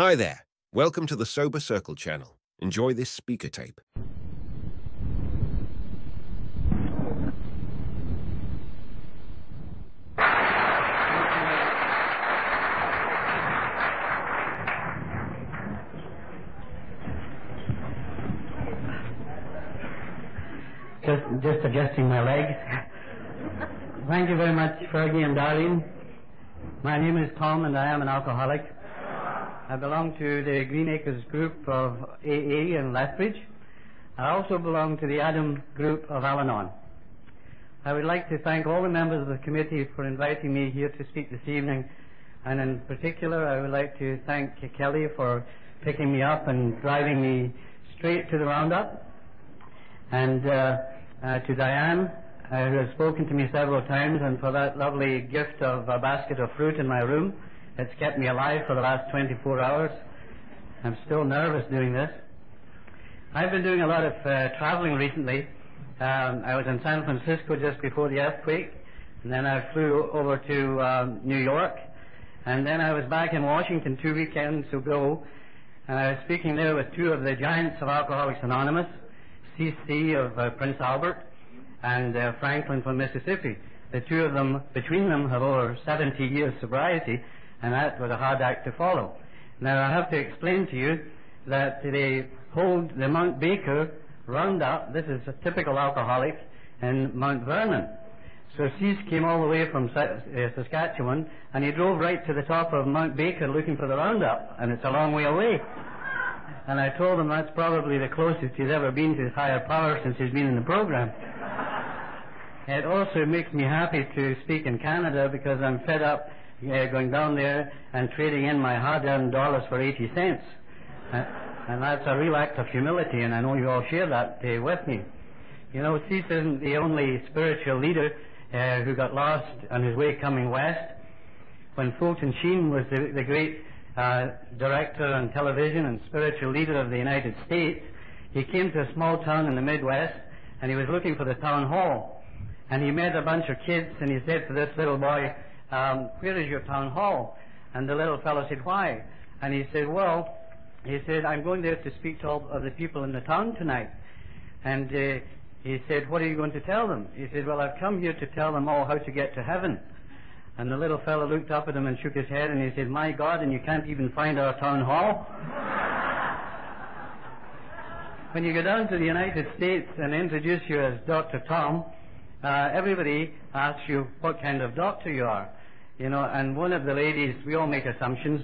Hi there. Welcome to the Sober Circle channel. Enjoy this speaker tape. Just adjusting my legs. Thank you very much, Fergie and Darlene. My name is Tom and I am an alcoholic. I belong to the Green Acres group of AA in Lethbridge. I also belong to the Adam group of Al-Anon. I would like to thank all the members of the committee for inviting me here to speak this evening, and in particular I would like to thank Kelly for picking me up and driving me straight to the roundup, and to Diane, who has spoken to me several times, and for that lovely gift of a basket of fruit in my room. It's kept me alive for the last 24 hours. I'm still nervous doing this. I've been doing a lot of traveling recently. I was in San Francisco just before the earthquake, and then I flew over to New York, and then I was back in Washington 2 weekends ago, and I was speaking there with two of the giants of Alcoholics Anonymous, CC of Prince Albert, and Franklin from Mississippi. The two of them, between them, have over 70 years sobriety, and that was a hard act to follow. Now, I have to explain to you that they hold the Mount Baker Roundup. This is a typical alcoholic in Mount Vernon. So Cease came all the way from Saskatchewan, and he drove right to the top of Mount Baker looking for the Roundup, and it's a long way away. And I told him that's probably the closest he's ever been to his higher power since he's been in the program. It also makes me happy to speak in Canada because I'm fed up going down there and trading in my hard-earned dollars for 80 cents. And that's a real act of humility, and I know you all share that with me. You know, Cease isn't the only spiritual leader who got lost on his way coming west. When Fulton Sheen was the great director on television and spiritual leader of the United States, he came to a small town in the Midwest, and he was looking for the town hall. And he met a bunch of kids, and he said to this little boy, where is your town hall? And the little fellow said, why? And he said, well, he said, I'm going there to speak to all of the people in the town tonight. And he said, what are you going to tell them? He said, well, I've come here to tell them all how to get to heaven. And the little fellow looked up at him and shook his head, and he said, my God, and you can't even find our town hall? When you go down to the United States and introduce you as Dr. Tom, everybody asks you what kind of doctor you are. You know, and one of the ladies, we all make assumptions,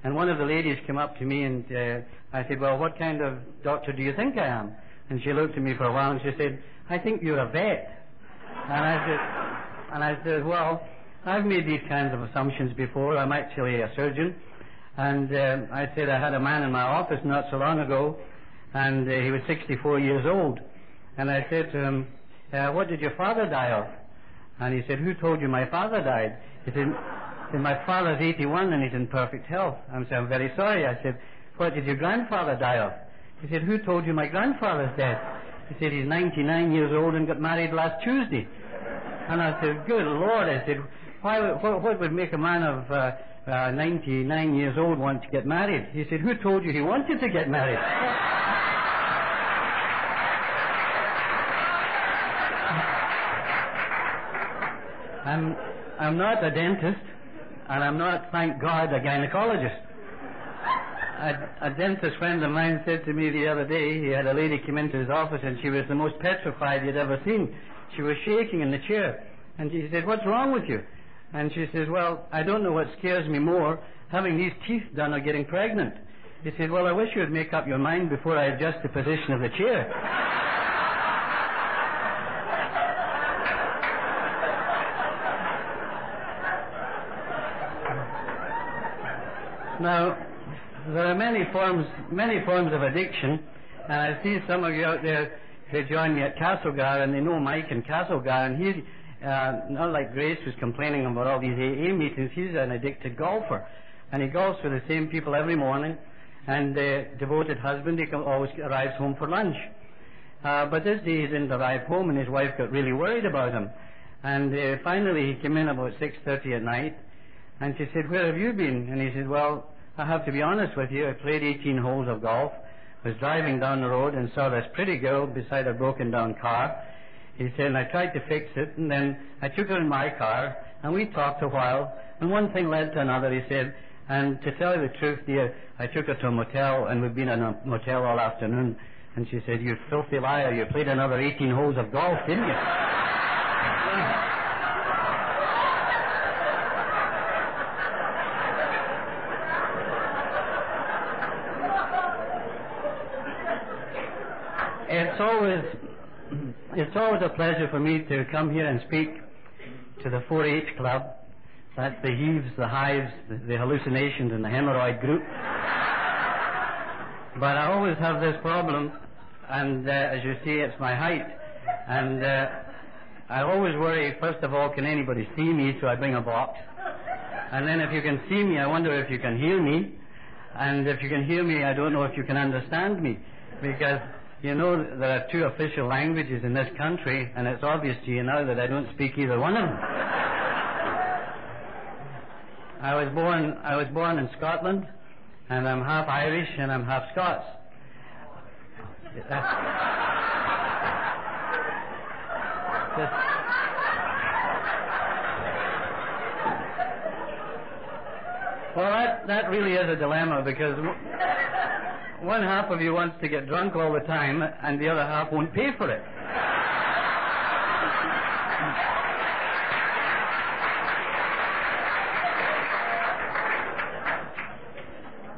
and one of the ladies came up to me and I said, well, what kind of doctor do you think I am? And she looked at me for a while and she said, I think you're a vet. And I said, well, I've made these kinds of assumptions before. I'm actually a surgeon. And I said I had a man in my office not so long ago, and he was 64 years old. And I said to him, what did your father die of? And he said, who told you my father died? He said, my father's 81 and he's in perfect health. I said, I'm very sorry. I said, what did your grandfather die of? He said, who told you my grandfather's dead? He said, he's 99 years old and got married last Tuesday. And I said, good Lord. I said, what would make a man of 99 years old want to get married? He said, who told you he wanted to get married? I'm not a dentist, and I'm not, thank God, a gynecologist. A dentist friend of mine said to me the other day, he had a lady come into his office and she was the most petrified he'd ever seen. She was shaking in the chair, and he said, what's wrong with you? And she says, well, I don't know what scares me more, having these teeth done or getting pregnant. He said, well, I wish you would make up your mind before I adjust the position of the chair. Now, there are many forms of addiction, and I see some of you out there who join me at Castlegar, and they know Mike in Castlegar, and he's not like Grace was complaining about all these AA meetings. He's an addicted golfer, and he golfs with the same people every morning, and devoted husband, he always arrives home for lunch. But this day he didn't arrive home, and his wife got really worried about him. And finally he came in about 6:30 at night, and she said, where have you been? And he said, well, I have to be honest with you. I played 18 holes of golf, was driving down the road and saw this pretty girl beside a broken down car. He said, and I tried to fix it, and then I took her in my car, and we talked a while, and one thing led to another, he said, and to tell you the truth, dear, I took her to a motel, and we've been in a motel all afternoon, and she said, you filthy liar, you played another 18 holes of golf, didn't you? It's always a pleasure for me to come here and speak to the 4-H Club. That's the heaves, the hives, the hallucinations, and the hemorrhoid group. But I always have this problem, and as you see, it's my height. And I always worry, first of all, can anybody see me, so I bring a box. And then if you can see me, I wonder if you can hear me. And if you can hear me, I don't know if you can understand me. Because you know there are 2 official languages in this country, and it's obvious to you now that I don't speak either one of them. I was born in Scotland, and I'm half Irish and I'm half Scots. Well, that really is a dilemma, because one half of you wants to get drunk all the time, and the other half won't pay for it.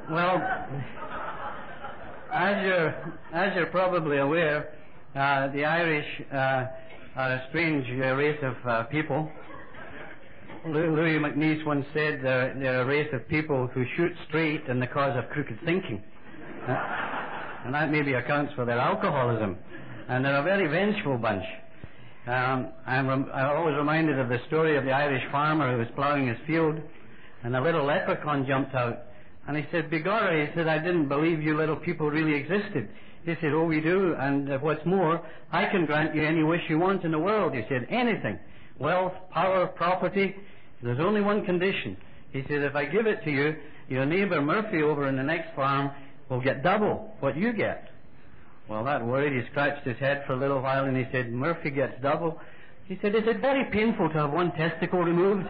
Well, as you're probably aware, the Irish are a strange race of people. Louis MacNeice once said they're a race of people who shoot straight in the cause of crooked thinking. And that maybe accounts for their alcoholism. And they're a very vengeful bunch. I'm always reminded of the story of the Irish farmer who was ploughing his field, and a little leprechaun jumped out. And he said, "Begorra," he said, "I didn't believe you little people really existed." He said, "Oh, we do, and what's more, I can grant you any wish you want in the world." He said, "Anything. Wealth, power, property. There's only one condition." He said, "If I give it to you, your neighbour Murphy over in the next farm will get double what you get." Well, that worried. He scratched his head for a little while, and he said, "Murphy gets double?" He said, "Is it very painful to have one testicle removed?"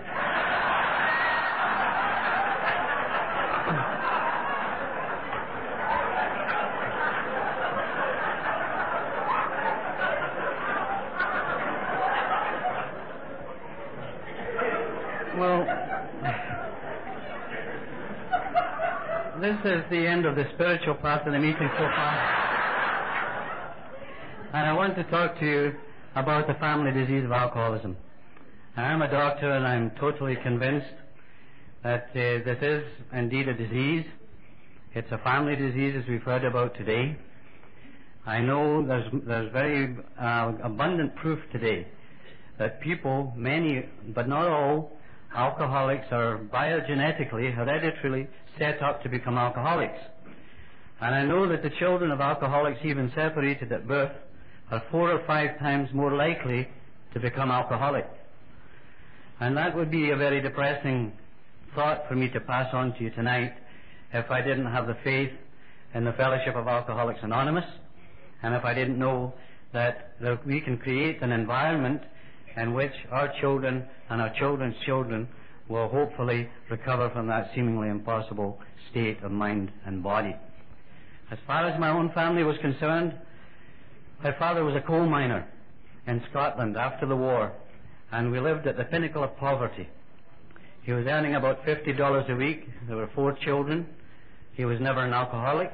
This is the end of the spiritual part of the meeting so far. And I want to talk to you about the family disease of alcoholism. I'm a doctor, and I'm totally convinced that this is indeed a disease. It's a family disease, as we've heard about today. I know there's very abundant proof today that people, many, but not all, alcoholics are biogenetically, hereditarily set up to become alcoholics. And I know that the children of alcoholics, even separated at birth, are 4 or 5 times more likely to become alcoholic. And that would be a very depressing thought for me to pass on to you tonight if I didn't have the faith in the Fellowship of Alcoholics Anonymous, and if I didn't know that we can create an environment in which our children and our children's children will hopefully recover from that seemingly impossible state of mind and body. As far as my own family was concerned, my father was a coal miner in Scotland after the war, and we lived at the pinnacle of poverty. He was earning about $50 a week. There were 4 children. He was never an alcoholic.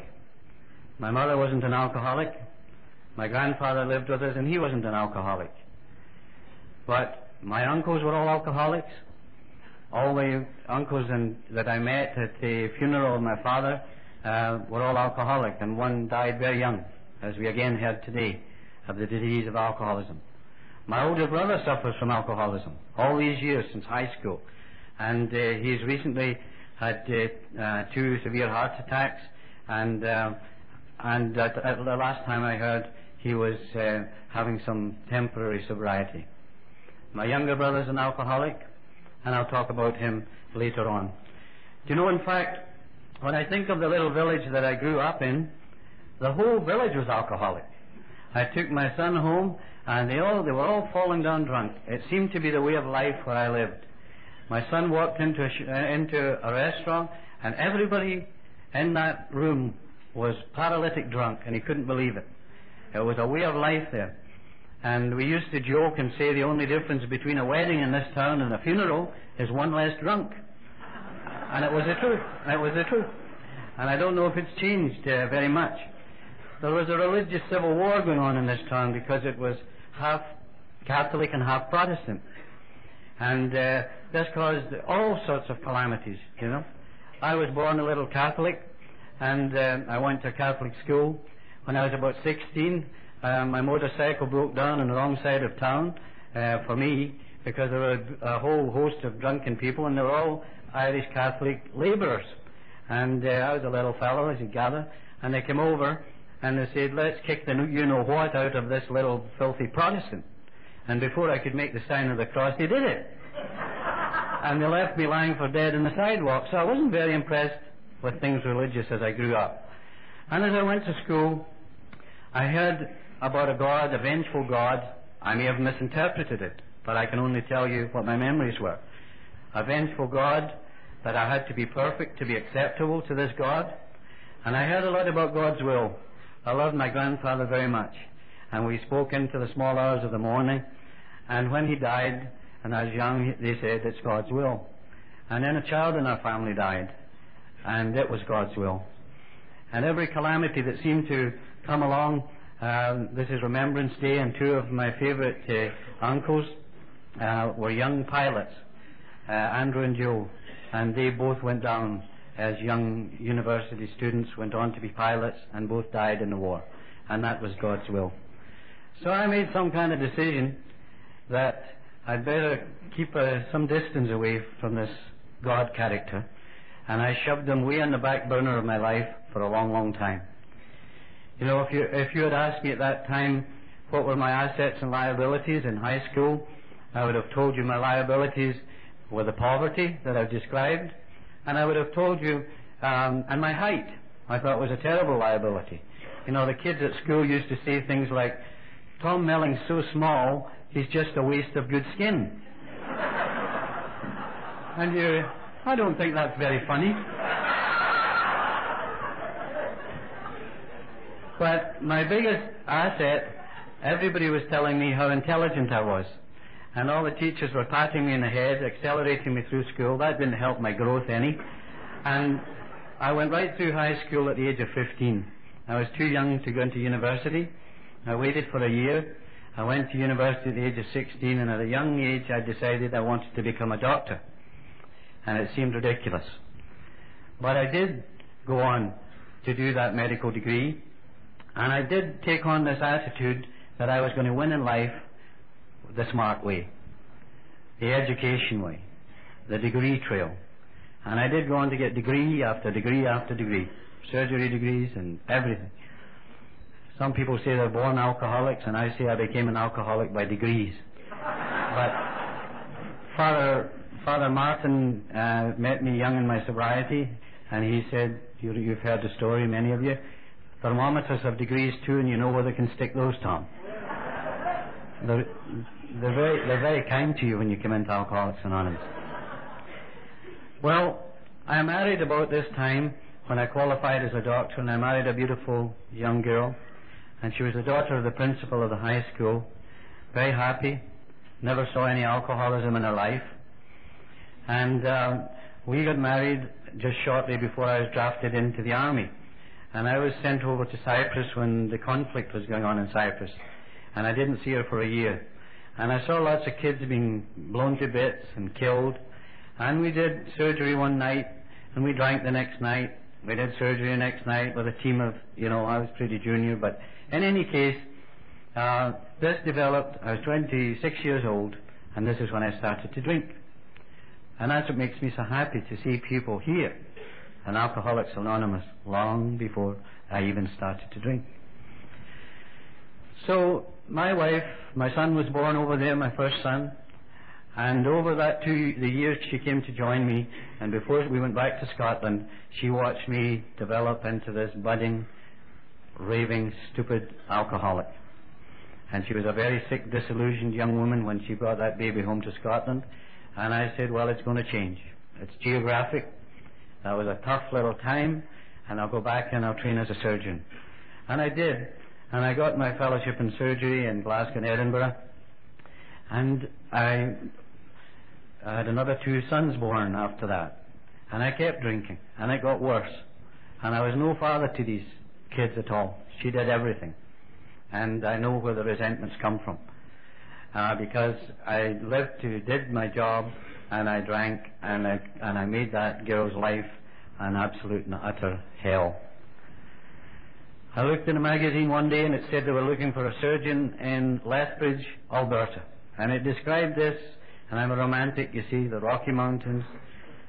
My mother wasn't an alcoholic. My grandfather lived with us, and he wasn't an alcoholic. But my uncles were all alcoholics. All the uncles that I met at the funeral of my father were all alcoholic, and one died very young, as we again heard today, of the disease of alcoholism. My older brother suffers from alcoholism all these years since high school, and he's recently had 2 severe heart attacks, and the last time I heard, he was having some temporary sobriety. My younger brother's an alcoholic, and I'll talk about him later on. Do you know, in fact, when I think of the little village that I grew up in, the whole village was alcoholic. I took my son home, and they were all falling down drunk. It seemed to be the way of life where I lived. My son walked into a restaurant, and everybody in that room was paralytic drunk, and he couldn't believe it. It was a way of life there. And we used to joke and say the only difference between a wedding in this town and a funeral is one less drunk. And it was the truth. It was the truth. And I don't know if it's changed very much. There was a religious civil war going on in this town because it was half Catholic and half Protestant. And this caused all sorts of calamities, you know. I was born a little Catholic, and I went to Catholic school. When I was about 16, my motorcycle broke down on the wrong side of town for me, because there were a whole host of drunken people, and they were all Irish Catholic labourers. And I was a little fellow, as you gather, and they came over and they said, let's kick the you-know-what out of this little filthy Protestant. And before I could make the sign of the cross, they did it. And they left me lying for dead on the sidewalk. So I wasn't very impressed with things religious as I grew up. And as I went to school, I heard about a God, a vengeful God. I may have misinterpreted it, but I can only tell you what my memories were. A vengeful God, that I had to be perfect to be acceptable to this God. And I heard a lot about God's will. I loved my grandfather very much. And we spoke into the small hours of the morning. And when he died, and I was young, they said, it's God's will. And then a child in our family died, and it was God's will. And every calamity that seemed to come along, this is Remembrance Day, and two of my favorite uncles were young pilots, Andrew and Joe, and they both went down as young university students, went on to be pilots, and both died in the war. And that was God's will. So I made some kind of decision that I'd better keep some distance away from this God character, and I shoved him way on the back burner of my life for a long, long time. You know, if you had asked me at that time what were my assets and liabilities in high school, I would have told you my liabilities were the poverty that I've described, and I would have told you, and my height, I thought was a terrible liability. You know, the kids at school used to say things like, Tom Melling's so small, he's just a waste of good skin. And I don't think that's very funny. But my biggest asset, everybody was telling me how intelligent I was. And all the teachers were patting me in the head, accelerating me through school. That didn't help my growth any. And I went right through high school at the age of 15. I was too young to go into university. I waited for a year. I went to university at the age of 16, and at a young age I decided I wanted to become a doctor. And it seemed ridiculous. But I did go on to do that medical degree, and I did take on this attitude that I was going to win in life the smart way, the education way, the degree trail. And I did go on to get degree after degree after degree, surgery degrees and everything. Some people say they're born alcoholics, and I say I became an alcoholic by degrees. But Father Martin met me young in my sobriety, and he said, you've heard the story, many of you, thermometers have degrees too, and you know where they can stick those, Tom. They're very kind to you when you come into Alcoholics Anonymous. Well, I married about this time when I qualified as a doctor, and I married a beautiful young girl, and she was the daughter of the principal of the high school. Very happy, never saw any alcoholism in her life. And we got married just shortly before I was drafted into the army. And I was sent over to Cyprus when the conflict was going on in Cyprus. And I didn't see her for a year. And I saw lots of kids being blown to bits and killed. And we did surgery one night, and we drank the next night. We did surgery the next night with a team of, I was pretty junior, but in any case, this developed. I was 26 years old, and this is when I started to drink. And that's what makes me so happy to see people here in Alcoholics Anonymous long before I even started to drink. So my wife, my son was born over there, my first son, And over the years she came to join me, and before we went back to Scotland, she watched me develop into this budding, raving, stupid alcoholic. And she was a very sick, disillusioned young woman when she brought that baby home to Scotland. And I said, well, it's going to change. It's geographic. That was a tough little time, and I'll go back and I'll train as a surgeon. And I did. And I got my fellowship in surgery in Glasgow and Edinburgh. And I had another 2 sons born after that. And I kept drinking. And it got worse. And I was no father to these kids at all. She did everything. And I know where the resentments come from. Because I did my job, and I drank, and I made that girl's life an absolute and utter hell. I looked in a magazine one day, and it said they were looking for a surgeon in Lethbridge, Alberta. And it described this, and I'm a romantic, you see, the Rocky Mountains,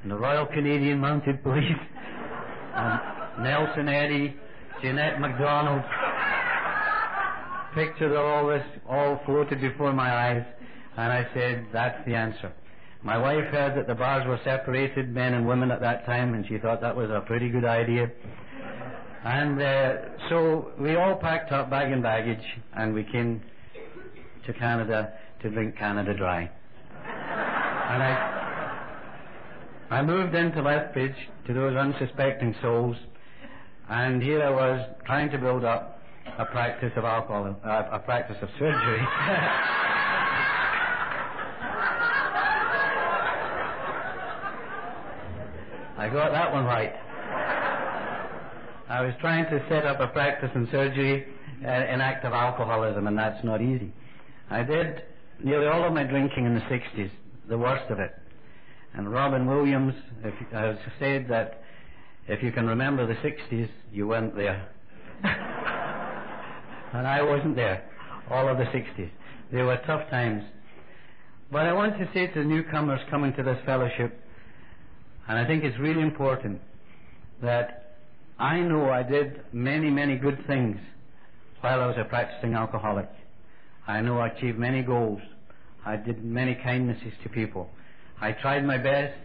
and the Royal Canadian Mounted Police, and Nelson Eddy, Jeanette MacDonald. Pictures of all this all floated before my eyes, and I said, that's the answer. My wife heard that the bars were separated, men and women at that time, and she thought that was a pretty good idea. And so we all packed up bag and baggage, and we came to Canada to drink Canada Dry. And I moved into Lethbridge to those unsuspecting souls, and here I was trying to build up a practice of alcohol, a practice of surgery. I got that one right. I was trying to set up a practice in surgery in active alcoholism, and that's not easy. I did nearly all of my drinking in the 60s, the worst of it. And Robin Williams has said that if you can remember the 60s, you weren't there. And I wasn't there, all of the 60s. They were tough times. But I want to say to the newcomers coming to this fellowship, and I think it's really important, that I know I did many, many good things while I was a practicing alcoholic. I know I achieved many goals. I did many kindnesses to people. I tried my best,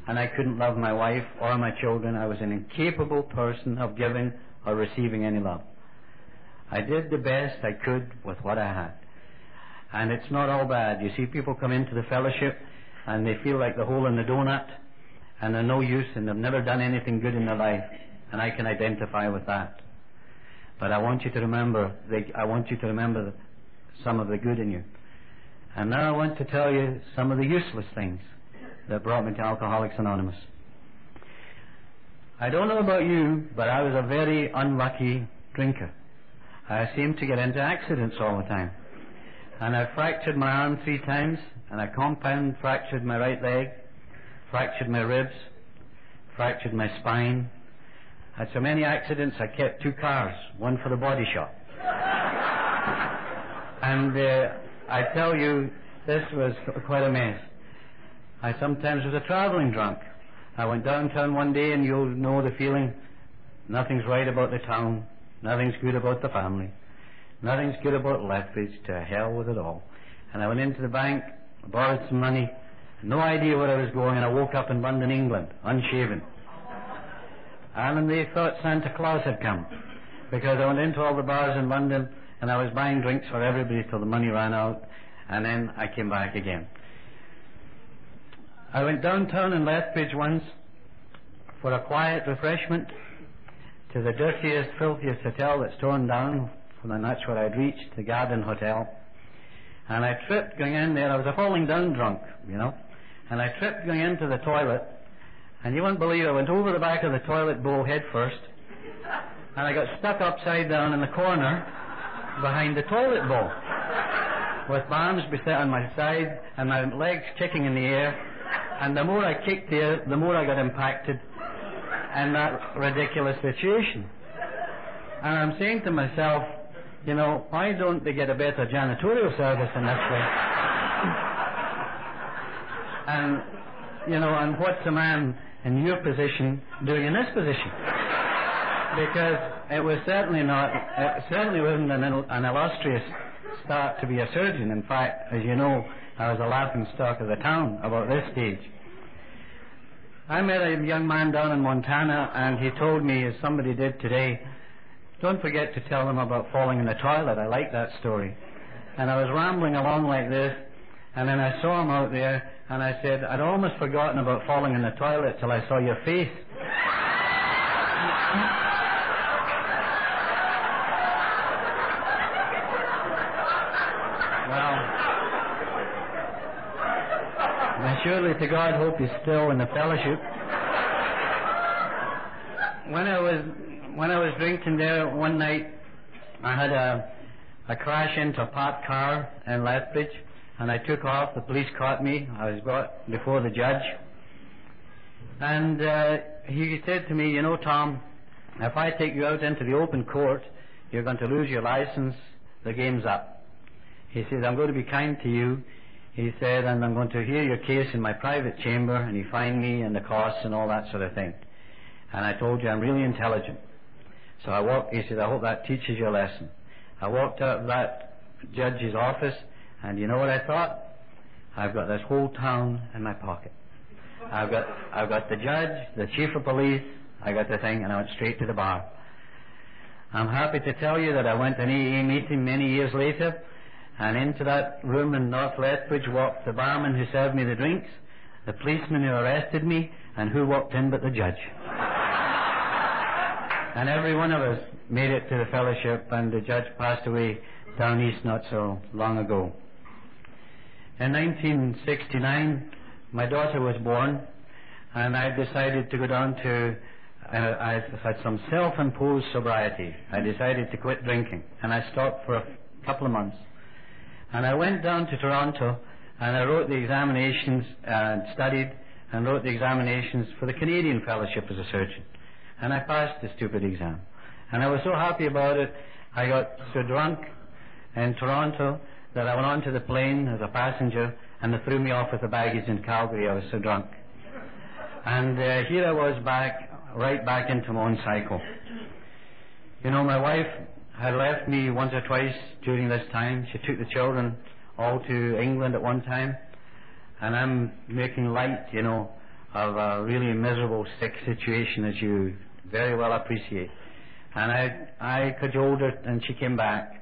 and I couldn't love my wife or my children. I was an incapable person of giving or receiving any love. I did the best I could with what I had. And it's not all bad. You see people come into the fellowship and they feel like the hole in the donut and they're no use and they've never done anything good in their life. And I can identify with that. But I want you to remember, some of the good in you. And now I want to tell you some of the useless things that brought me to Alcoholics Anonymous. I don't know about you, but I was a very unlucky drinker. I seemed to get into accidents all the time. And I fractured my arm 3 times, and I compound fractured my right leg, fractured my ribs, fractured my spine. I had so many accidents I kept 2 cars, one for the body shop. And I tell you, this was quite a mess. I sometimes was a traveling drunk. I went downtown one day, and you'll know the feeling. Nothing's right about the town. Nothing's good about the family. Nothing's good about Lethbridge. To hell with it all. And I went into the bank, borrowed some money, no idea where I was going, and I woke up in London, England, unshaven. And they thought Santa Claus had come, because I went into all the bars in London, and I was buying drinks for everybody till the money ran out, and then I came back again. I went downtown in Lethbridge once for a quiet refreshment to the dirtiest, filthiest hotel that's torn down, and that's where I'd reached, the Garden Hotel. And I tripped going in there. I was a falling down drunk, you know. And I tripped going into the toilet, and you won't believe I went over the back of the toilet bowl head first, and I got stuck upside down in the corner behind the toilet bowl, with my arms beset on my side and my legs kicking in the air. And the more I kicked there, the more I got impacted in that ridiculous situation. And I'm saying to myself, you know, why don't they get a better janitorial service in this place? And, you know, and what's a man in your position doing in this position? Because it was certainly not, it certainly wasn't an illustrious start to be a surgeon. In fact, as you know, I was a laughing stock of the town about this stage. I met a young man down in Montana, and he told me, as somebody did today, don't forget to tell them about falling in the toilet. I like that story. And I was rambling along like this, and then I saw him out there, and I said, I'd almost forgotten about falling in the toilet till I saw your face. Surely to God hope he's still in the fellowship. When I was drinking there one night, I had a crash into a parked car in Lethbridge, and I took off. The police caught me. I was brought before the judge, and he said to me, you know, Tom, if I take you out into the open court, you're going to lose your license. The game's up. He said, I'm going to be kind to you. He said, and I'm going to hear your case in my private chamber, and he fined me and the costs and all that sort of thing. And I told you I'm really intelligent. So I walked, he said, I hope that teaches you a lesson. I walked out of that judge's office, and you know what I thought? I've got this whole town in my pocket. I've got the judge, the chief of police, I got the thing, and I went straight to the bar. I'm happy to tell you that I went to an AA meeting many years later, and into that room in North Lethbridge walked the barman who served me the drinks, the policeman who arrested me, and who walked in but the judge. And every one of us made it to the fellowship, and the judge passed away down east not so long ago. In 1969, my daughter was born, and I decided to go down to, I had some self-imposed sobriety. I decided to quit drinking, and I stopped for a couple of months. And I went down to Toronto, and I wrote the examinations and studied and wrote the examinations for the Canadian Fellowship as a surgeon. And I passed the stupid exam. And I was so happy about it, I got so drunk in Toronto that I went onto the plane as a passenger, and they threw me off with the baggage in Calgary. I was so drunk. And here I was right back into my own cycle. You know, my wife had left me once or twice during this time. She took the children all to England at one time, and I'm making light, you know, of a really miserable, sick situation, as you very well appreciate. And I cajoled her, and she came back.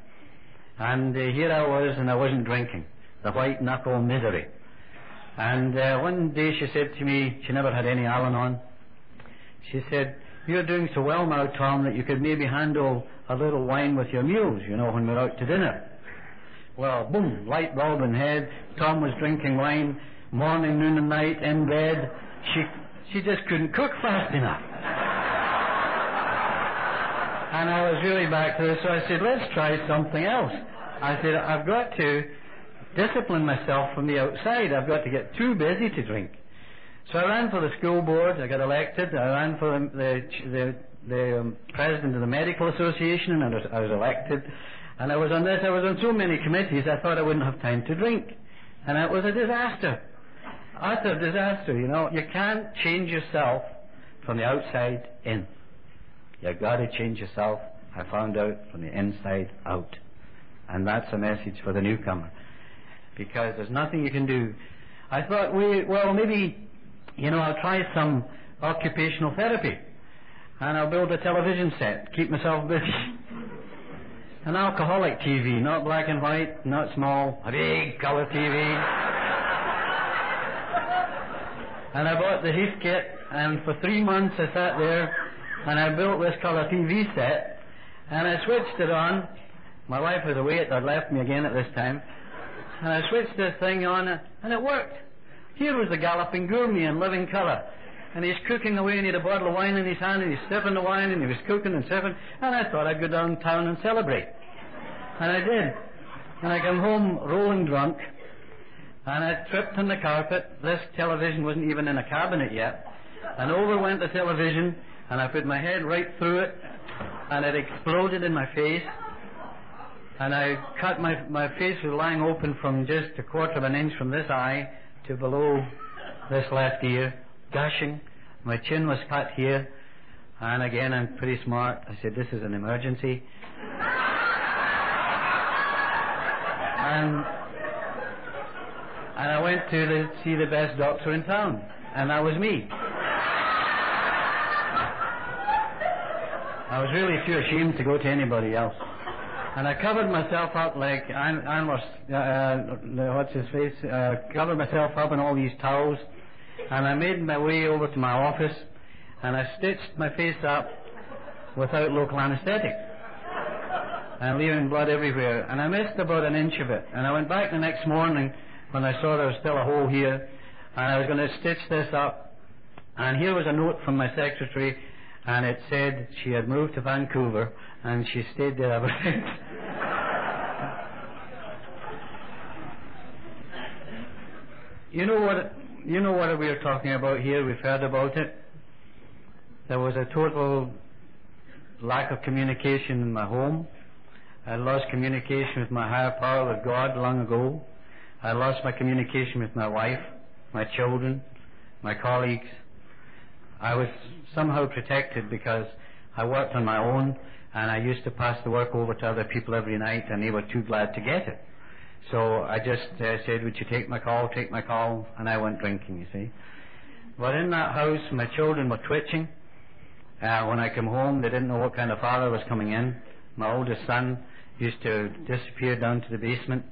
And here I was, and I wasn't drinking. The white knuckle misery. And one day she said to me, she never had any Al-Anon, she said, you're doing so well now, Tom, that you could maybe handle a little wine with your meals, you know, when we're out to dinner. Well, boom, light bulb in head. Tom was drinking wine morning, noon and night in bed. She just couldn't cook fast enough. And I was really back to this, so I said, let's try something else. I said, I've got to discipline myself from the outside. I've got to get too busy to drink. So I ran for the school board. I got elected. I ran for the president of the medical association, and I was elected. And I was on this. I was on so many committees. I thought I wouldn't have time to drink, and it was a disaster, utter disaster. You know, you can't change yourself from the outside in. You've got to change yourself, I found out, from the inside out. And that's a message for the newcomer, because there's nothing you can do. I thought, well, maybe, you know, I'll try some occupational therapy, and I'll build a television set, keep myself busy. An alcoholic TV, not black and white, not small, a big colour TV. And I bought the Heath kit, and for 3 months I sat there, and I built this colour TV set, and I switched it on. My wife was away, it had left me again at this time, and I switched this thing on, and it worked. Here was the galloping gourmet in living colour, and he's cooking away, and he had a bottle of wine in his hand, and he's sipping the wine, and he was cooking and sipping, and I thought I'd go downtown and celebrate. And I did. And I came home rolling drunk, and I tripped on the carpet. This television wasn't even in a cabinet yet, and over went the television, and I put my head right through it, and it exploded in my face, and I cut my face was lying open from just a quarter of an inch from this eye to below this left ear, gushing. My chin was cut here, and again, I'm pretty smart. I said, this is an emergency. And I went to see the best doctor in town, and that was me. I was really too ashamed to go to anybody else. And I covered myself up like what's his face? Covered myself up in all these towels, and I made my way over to my office, and I stitched my face up without local anesthetic, and leaving blood everywhere. And I missed about an inch of it. And I went back the next morning when I saw there was still a hole here, and I was going to stitch this up. And here was a note from my secretary, and it said she had moved to Vancouver, and she stayed there ever since. You know what we are talking about here? We've heard about it. There was a total lack of communication in my home. I lost communication with my higher power, with God, long ago. I lost my communication with my wife, my children, my colleagues. I was somehow protected because I worked on my own, and I used to pass the work over to other people every night, and they were too glad to get it. So I just said, would you take my call, and I went drinking, you see. But in that house, my children were twitching. When I came home, they didn't know what kind of father was coming in. My oldest son used to disappear down to the basement,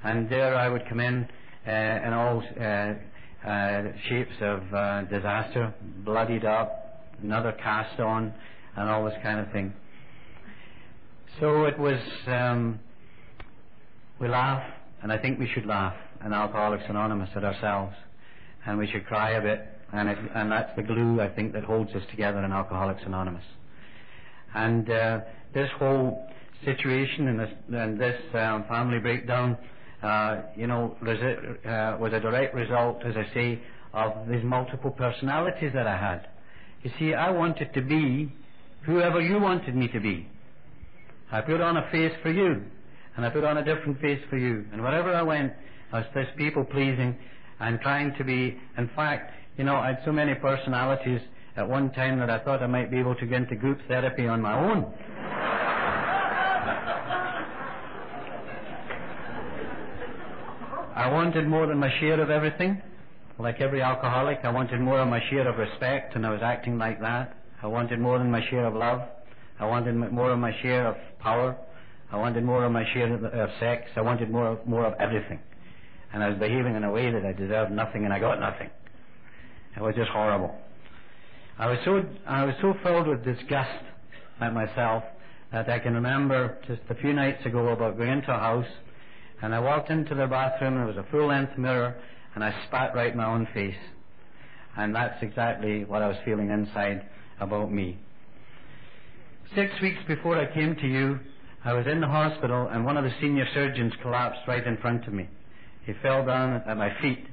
and there I would come in all shapes of disaster, bloodied up, another cast on, and all this kind of thing. So it was, we laugh, and I think we should laugh in Alcoholics Anonymous at ourselves, and we should cry a bit, and that's the glue, I think, that holds us together in Alcoholics Anonymous. And this whole situation and this family breakdown, was a direct result, as I say, of these multiple personalities that I had. You see, I wanted to be whoever you wanted me to be. I put on a face for you, and I put on a different face for you. And wherever I went, I was this people-pleasing and trying to be. In fact, I had so many personalities at one time that I thought I might be able to get into group therapy on my own. I wanted more than my share of everything. Like every alcoholic, I wanted more of my share of respect, and I was acting like that. I wanted more than my share of love. I wanted more of my share of power. I wanted more of my share of sex. I wanted more of everything. And I was behaving in a way that I deserved nothing, and I got nothing. It was just horrible. I was so filled with disgust at myself that I can remember just a few nights ago about going into a house, and I walked into the bathroom, and there was a full-length mirror, and I spat right in my own face. And that's exactly what I was feeling inside about me. 6 weeks before I came to you, I was in the hospital, and one of the senior surgeons collapsed right in front of me. He fell down at my feet,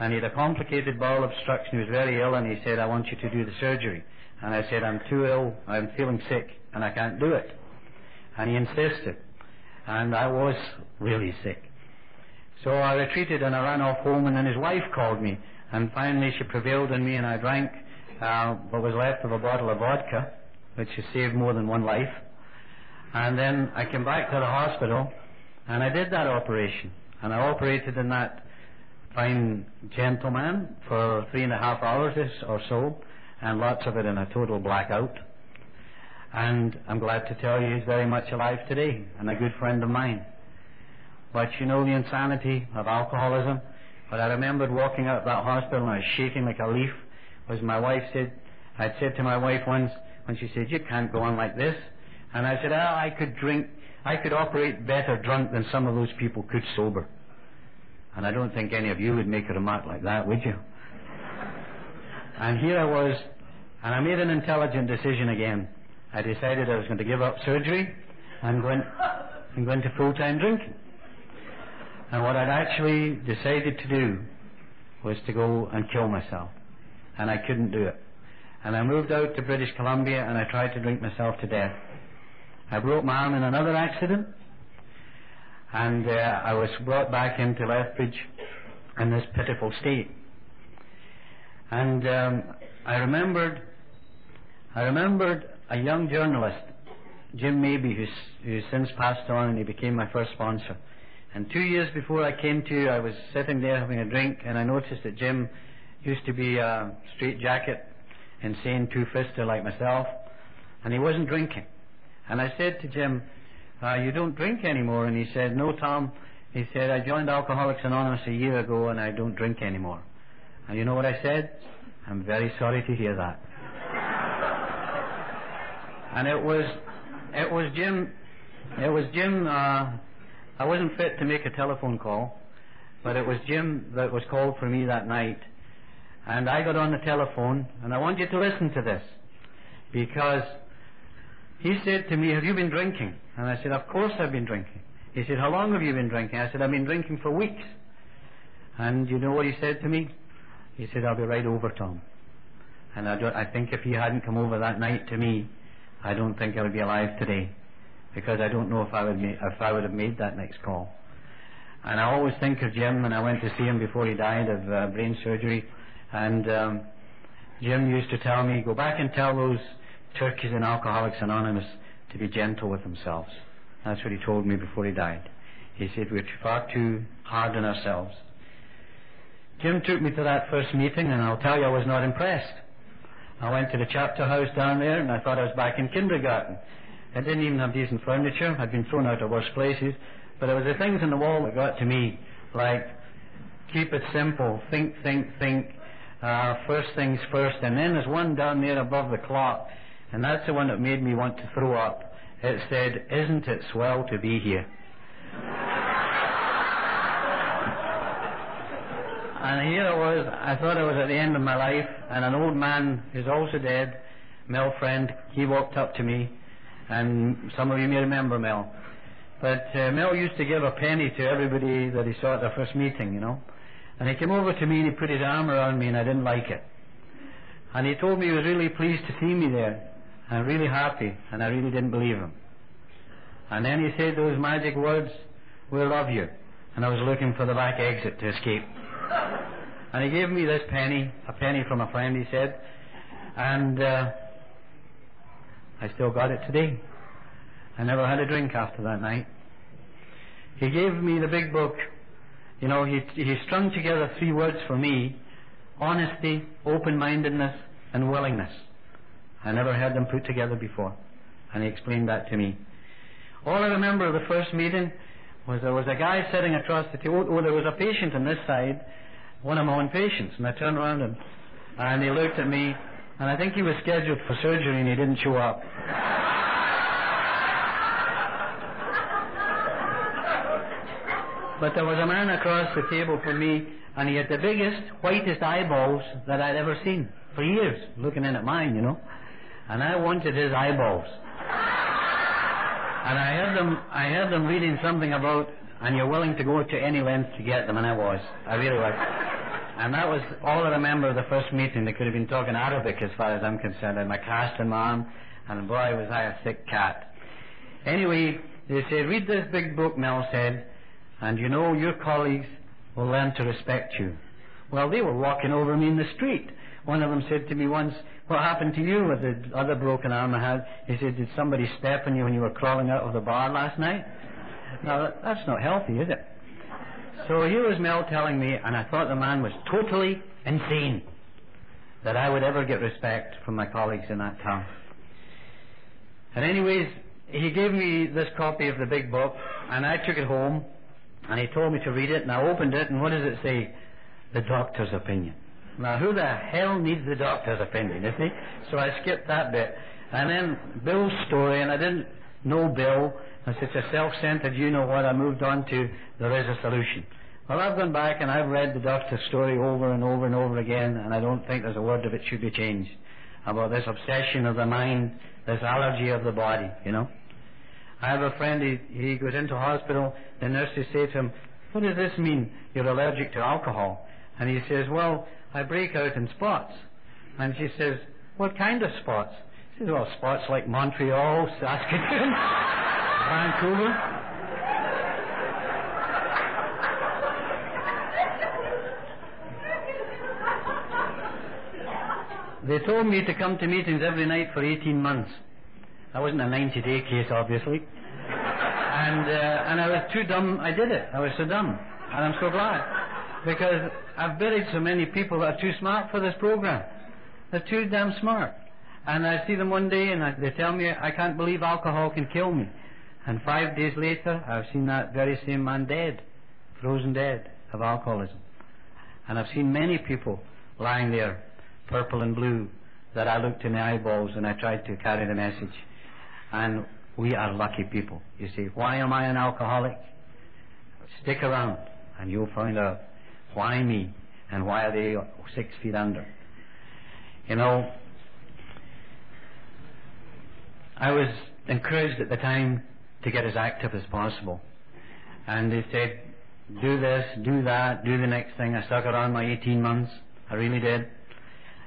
and he had a complicated bowel obstruction. He was very ill, and he said, I want you to do the surgery. And I said, I'm too ill, I'm feeling sick, and I can't do it. And he insisted. And I was really sick. So I retreated, and I ran off home, and then his wife called me, and finally she prevailed on me, and I drank what was left of a bottle of vodka, which has saved more than one life. And then I came back to the hospital, and I did that operation, and I operated on that fine gentleman for 3.5 hours or so, and lots of it in a total blackout. And I'm glad to tell you he's very much alive today, and a good friend of mine. But the insanity of alcoholism, what I remembered walking out of that hospital, and I was shaking like a leaf, was I'd said to my wife once, when she said, you can't go on like this. And I said, I could operate better drunk than some of those people could sober. And I don't think any of you would make a remark like that, would you? And here I was, and I made an intelligent decision again. I decided I was going to give up surgery and go into full-time drinking. And what I'd actually decided to do was to go and kill myself. And I couldn't do it. And I moved out to British Columbia, and I tried to drink myself to death. I broke my arm in another accident, and I was brought back into Lethbridge in this pitiful state. And I remembered a young journalist, Jim Mabey, who's since passed on, and he became my first sponsor. And 2 years before I came to, I was sitting there having a drink, and I noticed that Jim used to be a straitjacket, insane two-fister like myself, and he wasn't drinking. And I said to Jim, you don't drink anymore? And he said, no, Tom. He said, I joined Alcoholics Anonymous a year ago and I don't drink anymore. And you know what I said? I'm very sorry to hear that. And it was Jim, I wasn't fit to make a telephone call, but it was Jim that was called for me that night. And I got on the telephone, and I want you to listen to this, because he said to me, have you been drinking? And I said, of course I've been drinking. He said, how long have you been drinking? I said, I've been drinking for weeks. And you know what he said to me? He said, I'll be right over, Tom. And I think if he hadn't come over that night to me, I don't think I would be alive today, because I don't know if I would have made that next call. And I always think of Jim, and I went to see him before he died of brain surgery, and Jim used to tell me, go back and tell those turkeys in Alcoholics Anonymous to be gentle with themselves. That's what he told me before he died. He said, we're far too hard on ourselves. Jim took me to that first meeting, and I'll tell you, I was not impressed. I went to the chapter house down there, and I thought I was back in kindergarten. It didn't even have decent furniture. I'd been thrown out of worse places. But it was the things on the wall that got to me, like, keep it simple, think, first things first. And then there's one down there above the clock, and that's the one that made me want to throw up. It said, isn't it swell to be here? And here I was, I thought I was at the end of my life, and an old man who's also dead, Mel Friend, he walked up to me, and some of you may remember Mel. But Mel used to give a penny to everybody that he saw at their first meeting, you know. And he came over to me and he put his arm around me, and I didn't like it. And he told me he was really pleased to see me there, and really happy, and I really didn't believe him. And then he said those magic words, we'll love you. And I was looking for the back exit to escape. And he gave me this penny, a penny from a friend, he said, and I still got it today. I never had a drink after that night. He gave me the big book. You know, he strung together 3 words for me: honesty, open-mindedness, and willingness. I never heard them put together before. And he explained that to me. All I remember of the first meeting was there was a guy sitting across the table. Oh, there was a patient on this side, one of my own patients, and I turned around and he looked at me, and I think he was scheduled for surgery and he didn't show up. But there was a man across the table from me, and he had the biggest, whitest eyeballs that I'd ever seen for years, looking in at mine, you know. And I wanted his eyeballs. And I heard them reading something about, and you're willing to go to any length to get them, and I was. I really was. And that was all I remember of the first meeting. They could have been talking Arabic as far as I'm concerned. I had my cast in my arm, and boy, was I a sick cat. Anyway, they said, read this big book, Mel said, and you know your colleagues will learn to respect you. Well, they were walking over me in the street. One of them said to me once, what happened to you with the other broken arm I had? He said, did somebody step on you when you were crawling out of the bar last night? Now, that's not healthy, is it? So here was Mel telling me, and I thought the man was totally insane, that I would ever get respect from my colleagues in that town. And anyways, he gave me this copy of the big book, and I took it home, and he told me to read it, and I opened it, and what does it say? The doctor's opinion. Now, who the hell needs the doctor's opinion, you see? So I skipped that bit. And then Bill's story, and I didn't know Bill. As it's a self-centered, you know what, I moved on to there is a solution. Well, I've gone back and I've read the doctor's story over and over and over again, and I don't think there's a word of it should be changed about this obsession of the mind, this allergy of the body, you know. I have a friend, he goes into hospital, the nurses say to him, what does this mean, you're allergic to alcohol? And he says, well, I break out in spots. And she says, what kind of spots? She says, well, spots like Montreal, Saskatoon, Vancouver. They told me to come to meetings every night for 18 months. That wasn't a 90-day case, obviously. And I was too dumb. I did it. I was so dumb. And I'm so glad. Because I've buried so many people that are too smart for this program. They're too damn smart. And I see them one day and they tell me, I can't believe alcohol can kill me. And 5 days later, I've seen that very same man dead, frozen dead of alcoholism. And I've seen many people lying there, purple and blue, that I looked in the eyeballs and I tried to carry the message. And we are lucky people. You see, why am I an alcoholic? Stick around and you'll find out why me and why are they 6 feet under. You know, I was encouraged at the time to get as active as possible. And they said, do this, do that, do the next thing. I stuck around my 18 months. I really did.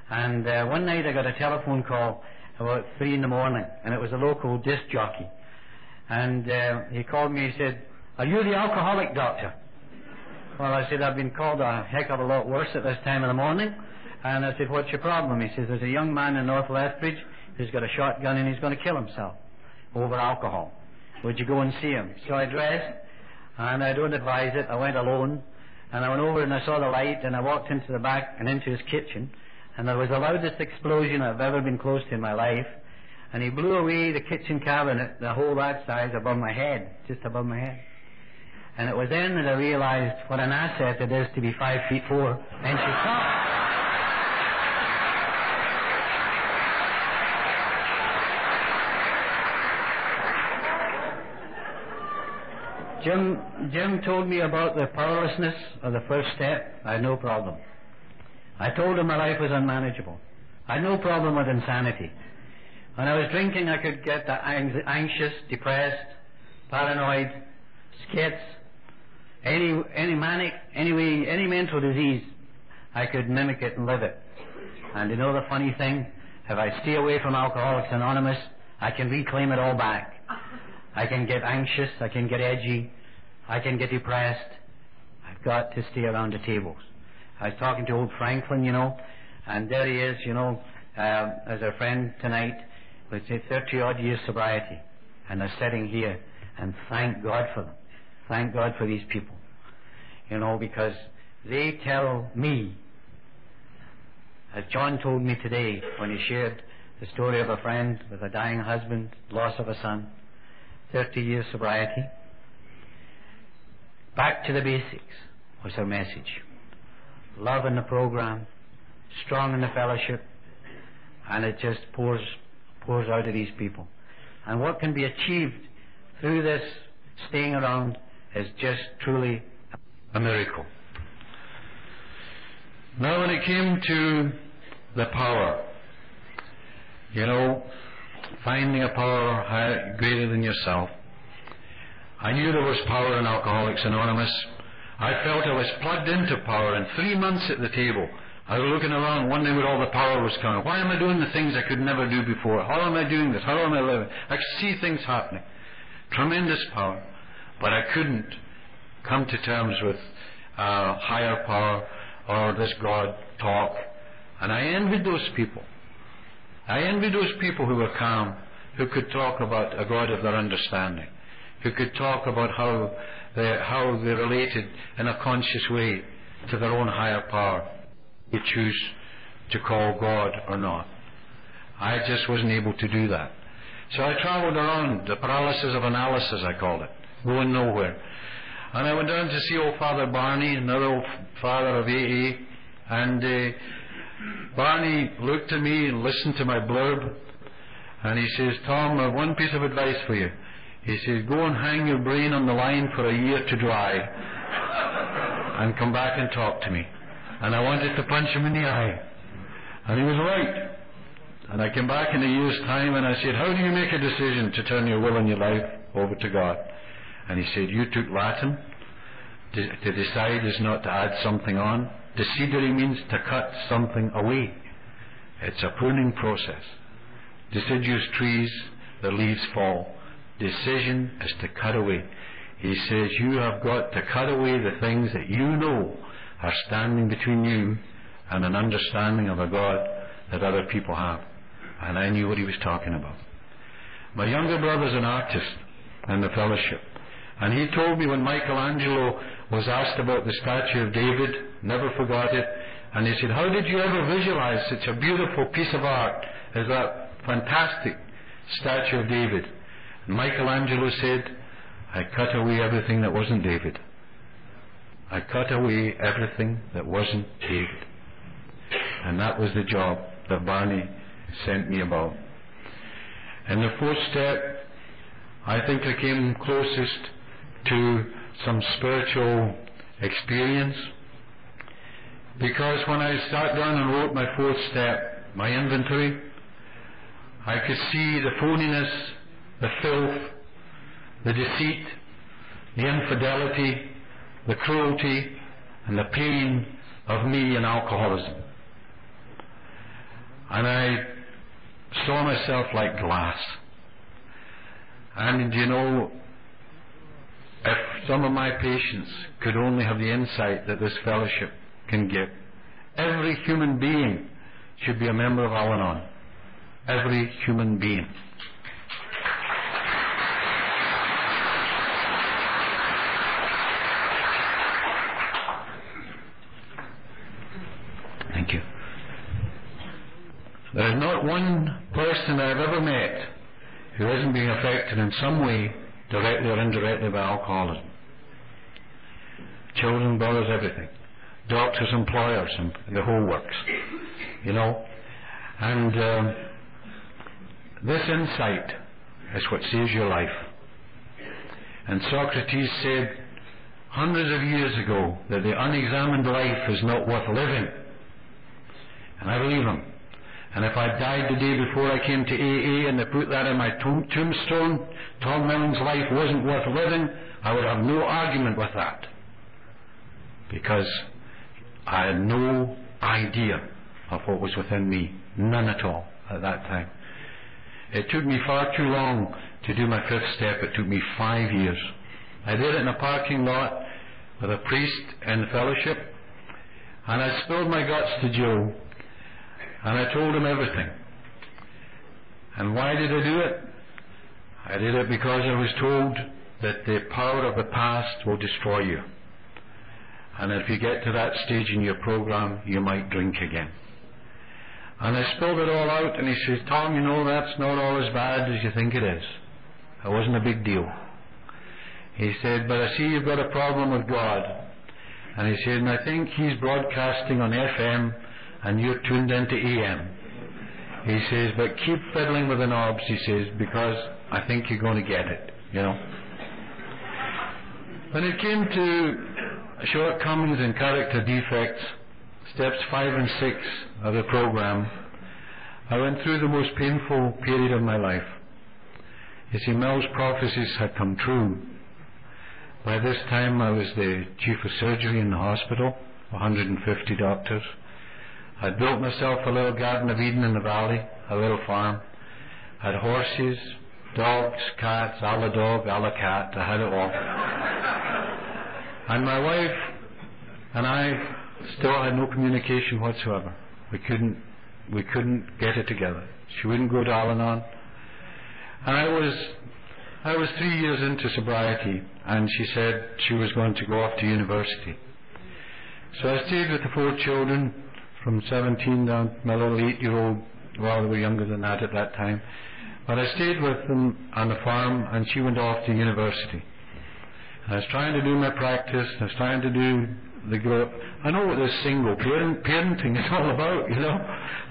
And one night I got a telephone call about 3 in the morning, and it was a local disc jockey. And he called me, he said, are you the alcoholic doctor? Well, I said, I've been called a heck of a lot worse at this time of the morning. And I said, what's your problem? He says, there's a young man in North Lethbridge who's got a shotgun and he's going to kill himself over alcohol. Would you go and see him? So I dressed, and I don't advise it. I went alone, and I went over and I saw the light, and I walked into the back and into his kitchen, and there was the loudest explosion I've ever been close to in my life. And he blew away the kitchen cabinet, the whole that size, above my head, just above my head. And it was then that I realized what an asset it is to be 5 feet 4 inches tall. Jim told me about the powerlessness of the first step. I had no problem. I told him my life was unmanageable. I had no problem with insanity. When I was drinking, I could get anxious, depressed, paranoid, skits, any manic, any mental disease. I could mimic it and live it. And you know the funny thing? If I stay away from Alcoholics Anonymous, I can reclaim it all back. I can get anxious, I can get edgy, I can get depressed. I've got to stay around the tables. I was talking to old Franklin, you know, and there he is, you know, as a friend tonight, with 30-odd years sobriety, and they're sitting here, and thank God for them. Thank God for these people, you know, because they tell me, as John told me today when he shared the story of a friend with a dying husband, loss of a son, 30 years sobriety. Back to the basics was her message. Love in the program, strong in the fellowship, and it just pours out of these people. And what can be achieved through this staying around is just truly a miracle. Now when it came to the power, you know, finding a power higher, greater than yourself. I knew there was power in Alcoholics Anonymous. I felt I was plugged into power, and 3 months at the table, I was looking around, wondering where all the power was coming. Why am I doing the things I could never do before? How am I doing this? How am I living? I could see things happening. Tremendous power. But I couldn't come to terms with higher power or this God talk. And I envied those people. I envied those people who were calm, who could talk about a God of their understanding, who could talk about how they related in a conscious way to their own higher power, they choose to call God or not. I just wasn't able to do that. So I travelled around, the paralysis of analysis I called it, going nowhere. And I went down to see old Father Barney, another old father of AA, and Barney looked at me and listened to my blurb, and he says, Tom, I have one piece of advice for you. He says, go and hang your brain on the line for a year to dry and come back and talk to me. And I wanted to punch him in the eye. And he was right. And I came back in a year's time and I said, how do you make a decision to turn your will and your life over to God? And he said, you took Latin. To decide is not to add something on. Decidere means to cut something away. It's a pruning process. Deciduous trees, the leaves fall. Decision is to cut away. He says you have got to cut away the things that you know are standing between you and an understanding of a God that other people have. And I knew what he was talking about. My younger brother's an artist in the fellowship. And he told me when Michelangelo was asked about the statue of David, never forgot it, and he said, how did you ever visualize such a beautiful piece of art as that fantastic statue of David? And Michelangelo said, I cut away everything that wasn't David. I cut away everything that wasn't David. And that was the job that Barney sent me about. In the fourth step, I think I came closest to some spiritual experience, because when I sat down and wrote my fourth step, my inventory, I could see the phoniness, the filth, the deceit, the infidelity, the cruelty, and the pain of me in alcoholism. And I saw myself like glass. And you know, if some of my patients could only have the insight that this fellowship can give, every human being should be a member of Al-Anon. Every human being. Thank you. There is not one person I've ever met who isn't being affected in some way, directly or indirectly, by alcoholism. Children, brothers, everything. Doctors, employers, and the whole works. You know? And this insight is what saves your life. And Socrates said hundreds of years ago that the unexamined life is not worth living. And I believe him. And if I died the day before I came to AA and they put that in my tombstone, Tom Melling's life wasn't worth living, I would have no argument with that. Because I had no idea of what was within me. None at all at that time. It took me far too long to do my fifth step. It took me 5 years. I did it in a parking lot with a priest in fellowship, and I spilled my guts to Joe, and I told him everything. And why did I do it? I did it because I was told that the power of the past will destroy you. And if you get to that stage in your program, you might drink again. And I spilled it all out, and he says, Tom, you know, that's not all as bad as you think it is. It wasn't a big deal. He said, but I see you've got a problem with God. And he said, and I think he's broadcasting on FM, and you're tuned into AM. He says, but keep fiddling with the knobs, he says, because I think you're going to get it, you know. When it came to shortcomings and character defects, steps 5 and 6 of the program, I went through the most painful period of my life. You see, Mel's prophecies had come true. By this time I was the chief of surgery in the hospital, 150 doctors. I'd built myself a little Garden of Eden in the valley, a little farm. I had horses, dogs, cats, a la dog, a la cat. I had it all. And my wife and I still had no communication whatsoever. We couldn't get it together. She wouldn't go to Al-Anon. And I was 3 years into sobriety, and she said she was going to go off to university. So I stayed with the 4 children, from 17 down to my little 8-year-old. Well, they were younger than that at that time. But I stayed with them on the farm, and she went off to university. I was trying to do my practice. I was trying to do the growth. I know what this single parenting is all about, you know.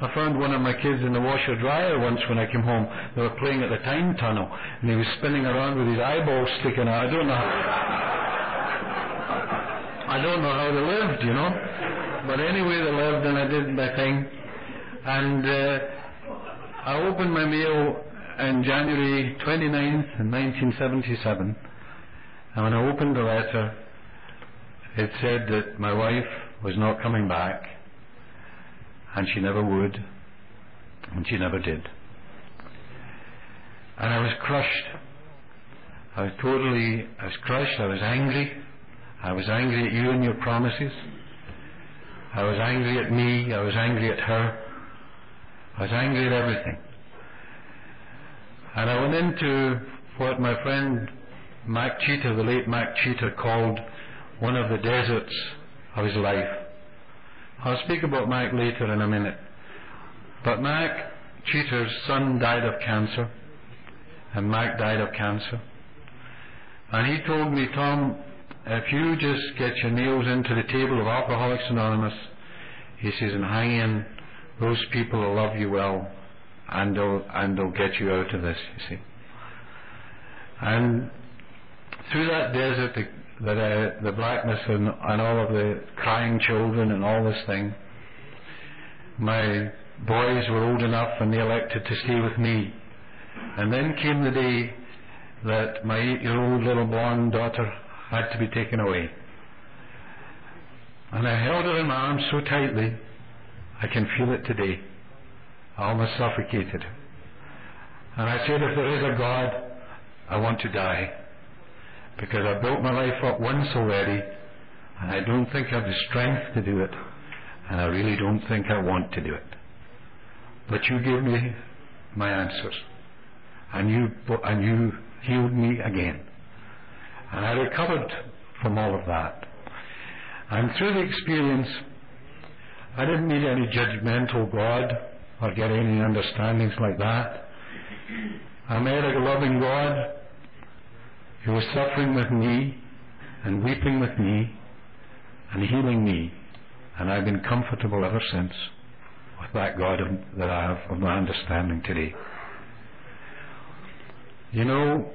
I found one of my kids in the washer dryer once when I came home. They were playing at the time tunnel, and he was spinning around with his eyeballs sticking out. I don't know how they lived, you know. But anyway, they lived, and I did my thing. And I opened my mail on January 29th, 1977. And when I opened the letter, it said that my wife was not coming back, and she never would, and she never did. And I was crushed. I was crushed. I was angry. I was angry at you and your promises. I was angry at me. I was angry at her. I was angry at everything. And I went into what my friend Mac Cheetah, the late Mac Cheetah, called one of the deserts of his life. I'll speak about Mac later in a minute. But Mac Cheetah's son died of cancer, and Mac died of cancer. And he told me, Tom, if you just get your nails into the table of Alcoholics Anonymous, he says, and hang in, those people will love you well, and they'll get you out of this, you see. And through that desert, the blackness and all of the crying children and all this thing, my boys were old enough and they elected to stay with me. And then came the day that my 8-year-old little blonde daughter had to be taken away. And I held her in my arms so tightly, I can feel it today. I almost suffocated. And I said, if there is a God, I want to die. Because I built my life up once already, and I don't think I have the strength to do it, and I really don't think I want to do it. But you gave me my answers, and you healed me again. And I recovered from all of that. And through the experience, I didn't meet any judgmental God or get any understandings like that. I met a loving God who was suffering with me and weeping with me and healing me. And I've been comfortable ever since with that God that I have of my understanding today. You know,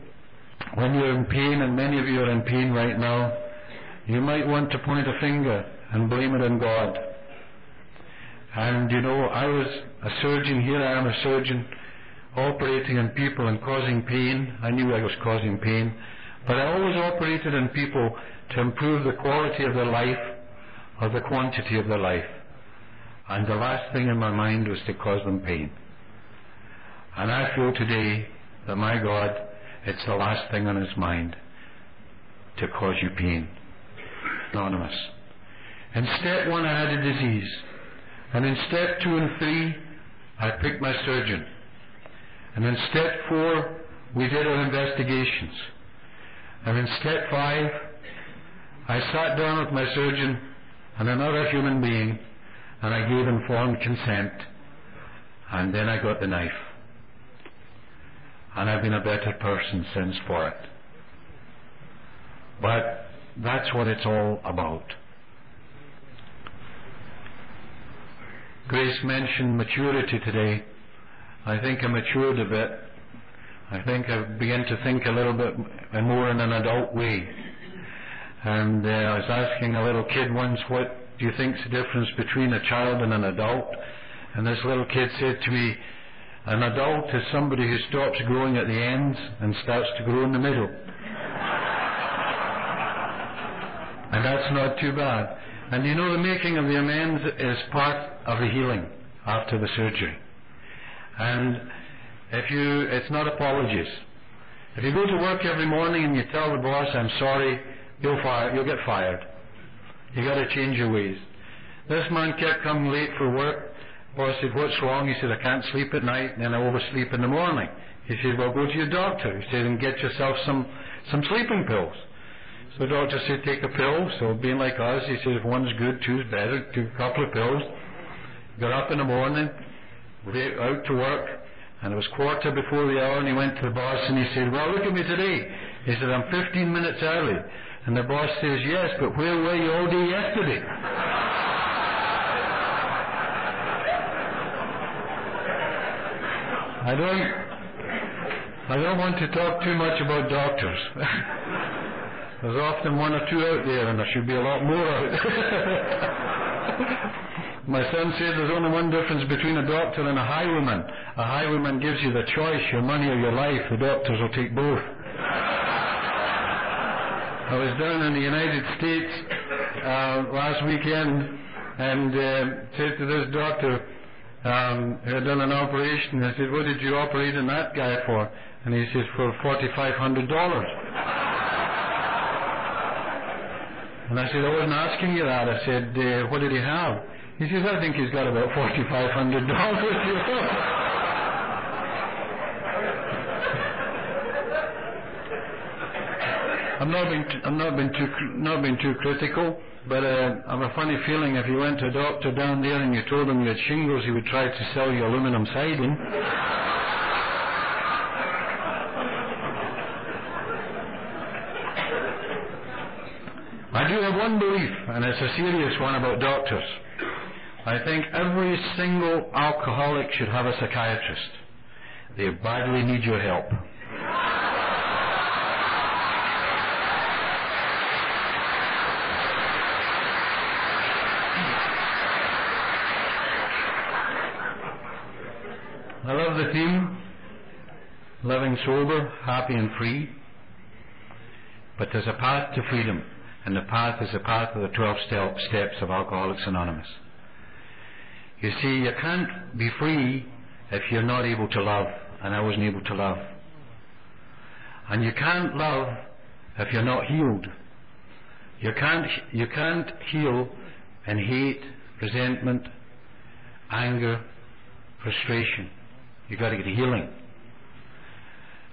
when you're in pain, and many of you are in pain right now, you might want to point a finger and blame it on God. And you know, I was a surgeon, here I am a surgeon, operating on people and causing pain. I knew I was causing pain, but I always operated on people to improve the quality of their life or the quantity of their life. And the last thing in my mind was to cause them pain. And I feel today that my God, it's the last thing on his mind to cause you pain. Anonymous. In step 1 I had a disease, and in step 2 and 3 I picked my surgeon, and in step 4 we did our investigations, and in step 5 I sat down with my surgeon and another human being, and I gave informed consent, and then I got the knife, and I've been a better person since for it. But that's what it's all about. Grace mentioned maturity today. I think I matured a bit. I think I've begun to think a little bit more in an adult way. And I was asking a little kid once, what do you think is the difference between a child and an adult? And this little kid said to me, an adult is somebody who stops growing at the ends and starts to grow in the middle. And that's not too bad. And you know, the making of the amends is part of the healing after the surgery. And it's not apologies. If you go to work every morning and you tell the boss, I'm sorry, you'll get fired. You got to change your ways. This man kept coming late for work. Boss said, what's wrong? He said, I can't sleep at night, and then I oversleep in the morning. He said, well, go to your doctor. He said, and get yourself some sleeping pills. So the doctor said, take a pill. So being like us, he said, if one's good, two's better. Took a couple of pills. Got up in the morning, out to work, and it was quarter before the hour, and he went to the boss and he said, well, look at me today. He said, I'm 15 minutes early. And the boss says, yes, but where were you all day yesterday? I don't want to talk too much about doctors. There's often one or two out there, and there should be a lot more out. My son said there's only one difference between a doctor and a highwayman. A highwayman gives you the choice, your money or your life. The doctors will take both. I was down in the United States last weekend and said to this doctor who had done an operation, I said, what did you operate on that guy for? And he says, for $4,500. And I said, I wasn't asking you that. I said, what did he have? He says, I think he's got about $4,500. I'm not being too critical, but I've a funny feeling if you went to a doctor down there and you told him you had shingles, he would try to sell you aluminum siding. I do have one belief, and it's a serious one about doctors. I think every single alcoholic should have a psychiatrist. They badly need your help. I love the theme, living sober, happy and free. But there's a path to freedom, and the path is the path of the 12 steps of Alcoholics Anonymous. You see, you can't be free if you're not able to love, and I wasn't able to love. And you can't love if you're not healed. You can't heal in hate, resentment, anger, frustration. You've got to get healing.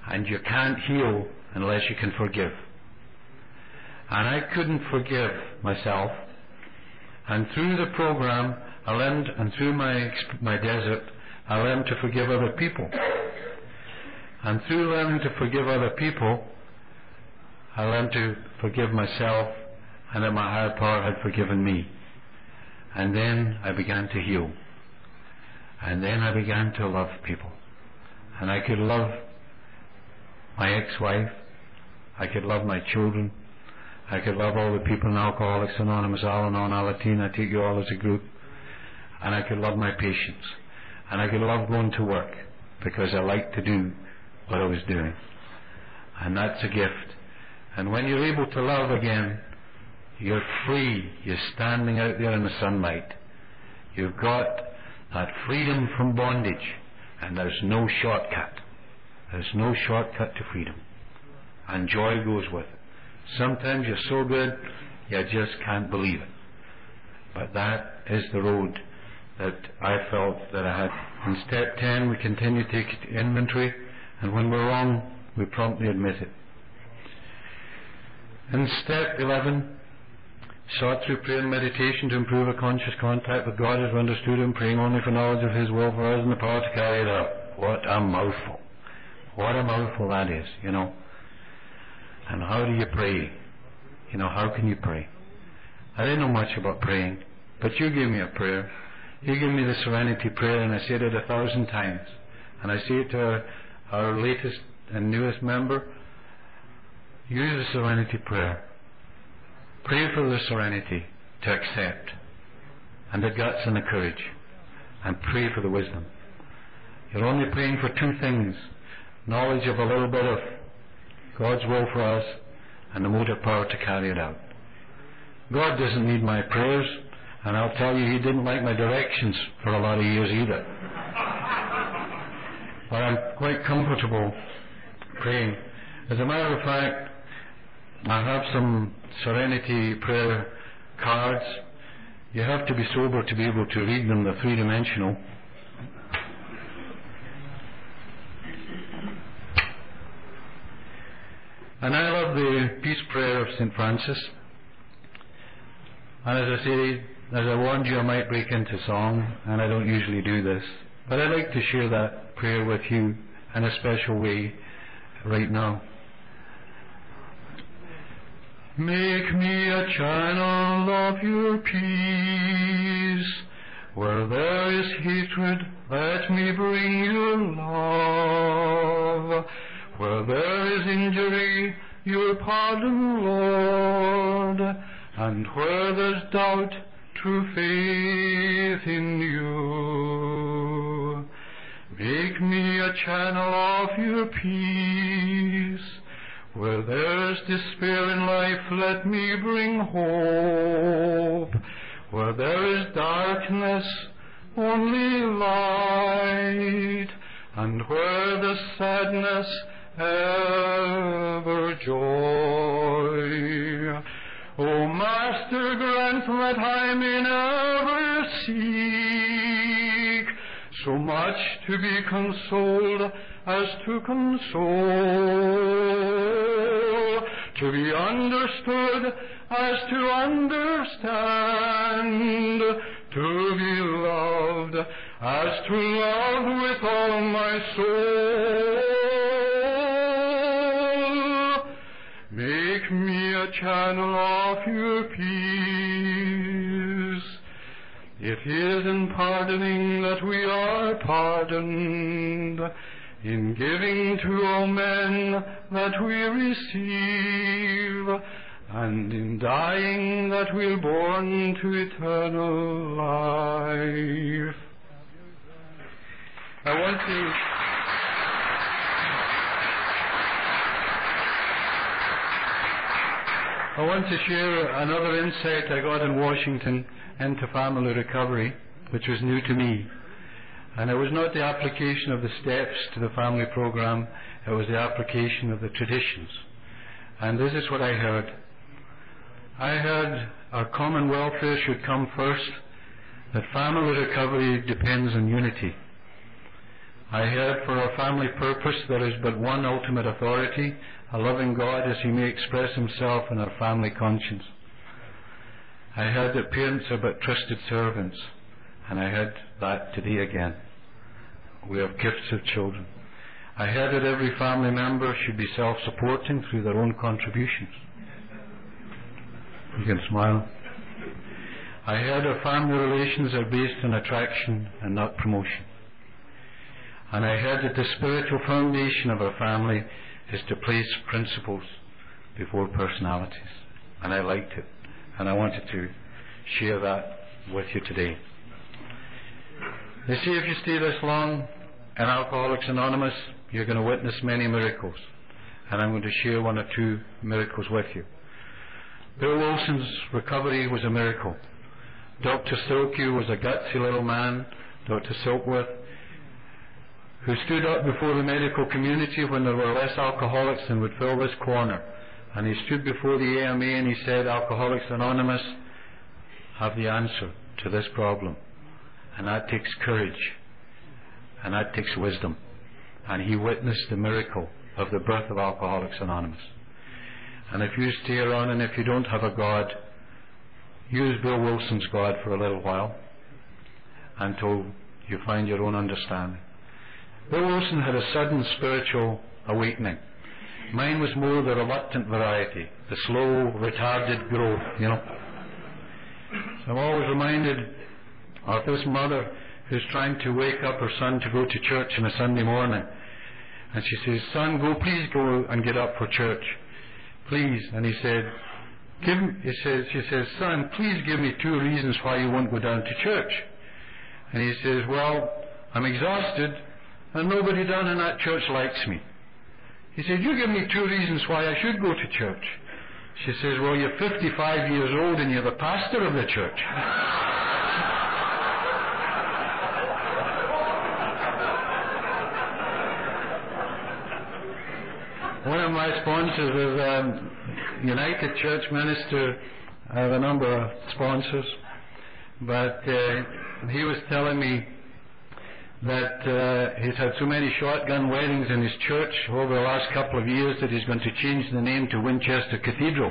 And you can't heal unless you can forgive. And I couldn't forgive myself. And through the program, I learned, and through my desert, I learned to forgive other people. And through learning to forgive other people, I learned to forgive myself, and that my higher power had forgiven me. And then I began to heal. And then I began to love people. And I could love my ex-wife. I could love my children. I could love all the people in Alcoholics Anonymous, Al-Anon, Alateen, I take you all as a group. And I could love my patients. And I could love going to work because I liked to do what I was doing. And that's a gift. And when you're able to love again, you're free. You're standing out there in the sunlight. You've got that freedom from bondage, and there's no shortcut. There's no shortcut to freedom. And joy goes with it. Sometimes you're so good, you just can't believe it. But that is the road that I felt that I had. In step 10, we continue to take inventory, and when we're wrong, we promptly admit it. In step 11, sought through prayer and meditation to improve a conscious contact with God as we understood Him, praying only for knowledge of His will for us and the power to carry it out. What a mouthful. What a mouthful that is, you know. And how do you pray? You know, how can you pray? I didn't know much about praying, but you gave me a prayer. You gave me the Serenity prayer, and I said it 1,000 times. And I say it to our latest and newest member, use the Serenity prayer. Pray for the serenity to accept, and the guts and the courage, and pray for the wisdom. You're only praying for two things: knowledge of a little bit of God's will for us, and the motive power to carry it out. God doesn't need my prayers, and I'll tell you, He didn't like my directions for a lot of years either. But I'm quite comfortable praying. As a matter of fact, I have some Serenity prayer cards. You have to be sober to be able to read them. They're three-dimensional. And I love the peace prayer of St. Francis. And as I say, as I warned you, I might break into song, and I don't usually do this. But I'd like to share that prayer with you in a special way right now. Make me a channel of your peace. Where there is hatred, let me bring your love. Where there is injury, your pardon, Lord. And where there's doubt, true faith in you. Make me a channel of your peace. Where there's despair in life, let me bring hope. Where there is darkness, only light. And where there's sadness, ever joy. O Master, grant that I may never seek so much to be consoled as to console, to be understood as to understand, to be loved as to love with all my soul. Make me a channel of your peace. It is in pardoning that we are pardoned, in giving to all men that we receive, and in dying that we are born to eternal life. I want to share another insight I got in Washington into family recovery, which was new to me. And it was not the application of the steps to the family program, it was the application of the traditions. And this is what I heard. I heard our common welfare should come first, that family recovery depends on unity. I heard for our family purpose there is but one ultimate authority, a loving God as He may express Himself in our family conscience. I heard that parents are but trusted servants, and I heard that today again. We have gifts of children. I heard that every family member should be self-supporting through their own contributions. You can smile. I heard our family relations are based on attraction and not promotion. And I heard that the spiritual foundation of our family is to place principles before personalities. And I liked it. And I wanted to share that with you today. They say if you stay this long in Alcoholics Anonymous, you're going to witness many miracles. And I'm going to share one or two miracles with you. Bill Wilson's recovery was a miracle. Dr. Silkey was a gutsy little man, Dr. Silkworth, who stood up before the medical community when there were less alcoholics than would fill this corner. And he stood before the AMA and he said, Alcoholics Anonymous have the answer to this problem. And that takes courage. And that takes wisdom. And he witnessed the miracle of the birth of Alcoholics Anonymous. And if you stay around and if you don't have a God, use Bill Wilson's God for a little while until you find your own understanding. Bill Wilson had a sudden spiritual awakening. Mine was more the reluctant variety, the slow, retarded growth, you know. So I'm always reminded of this mother who's trying to wake up her son to go to church on a Sunday morning. And she says, son, please go and get up for church. Please. And he said, she says, son, please give me 2 reasons why you won't go down to church. And he says, well, I'm exhausted and nobody down in that church likes me. He said, you give me 2 reasons why I should go to church. She says, well, you're 55 years old and you're the pastor of the church. One of my sponsors is United Church Minister. I have a number of sponsors. But he was telling me that he's had so many shotgun weddings in his church over the last couple of years that he's going to change the name to Winchester Cathedral.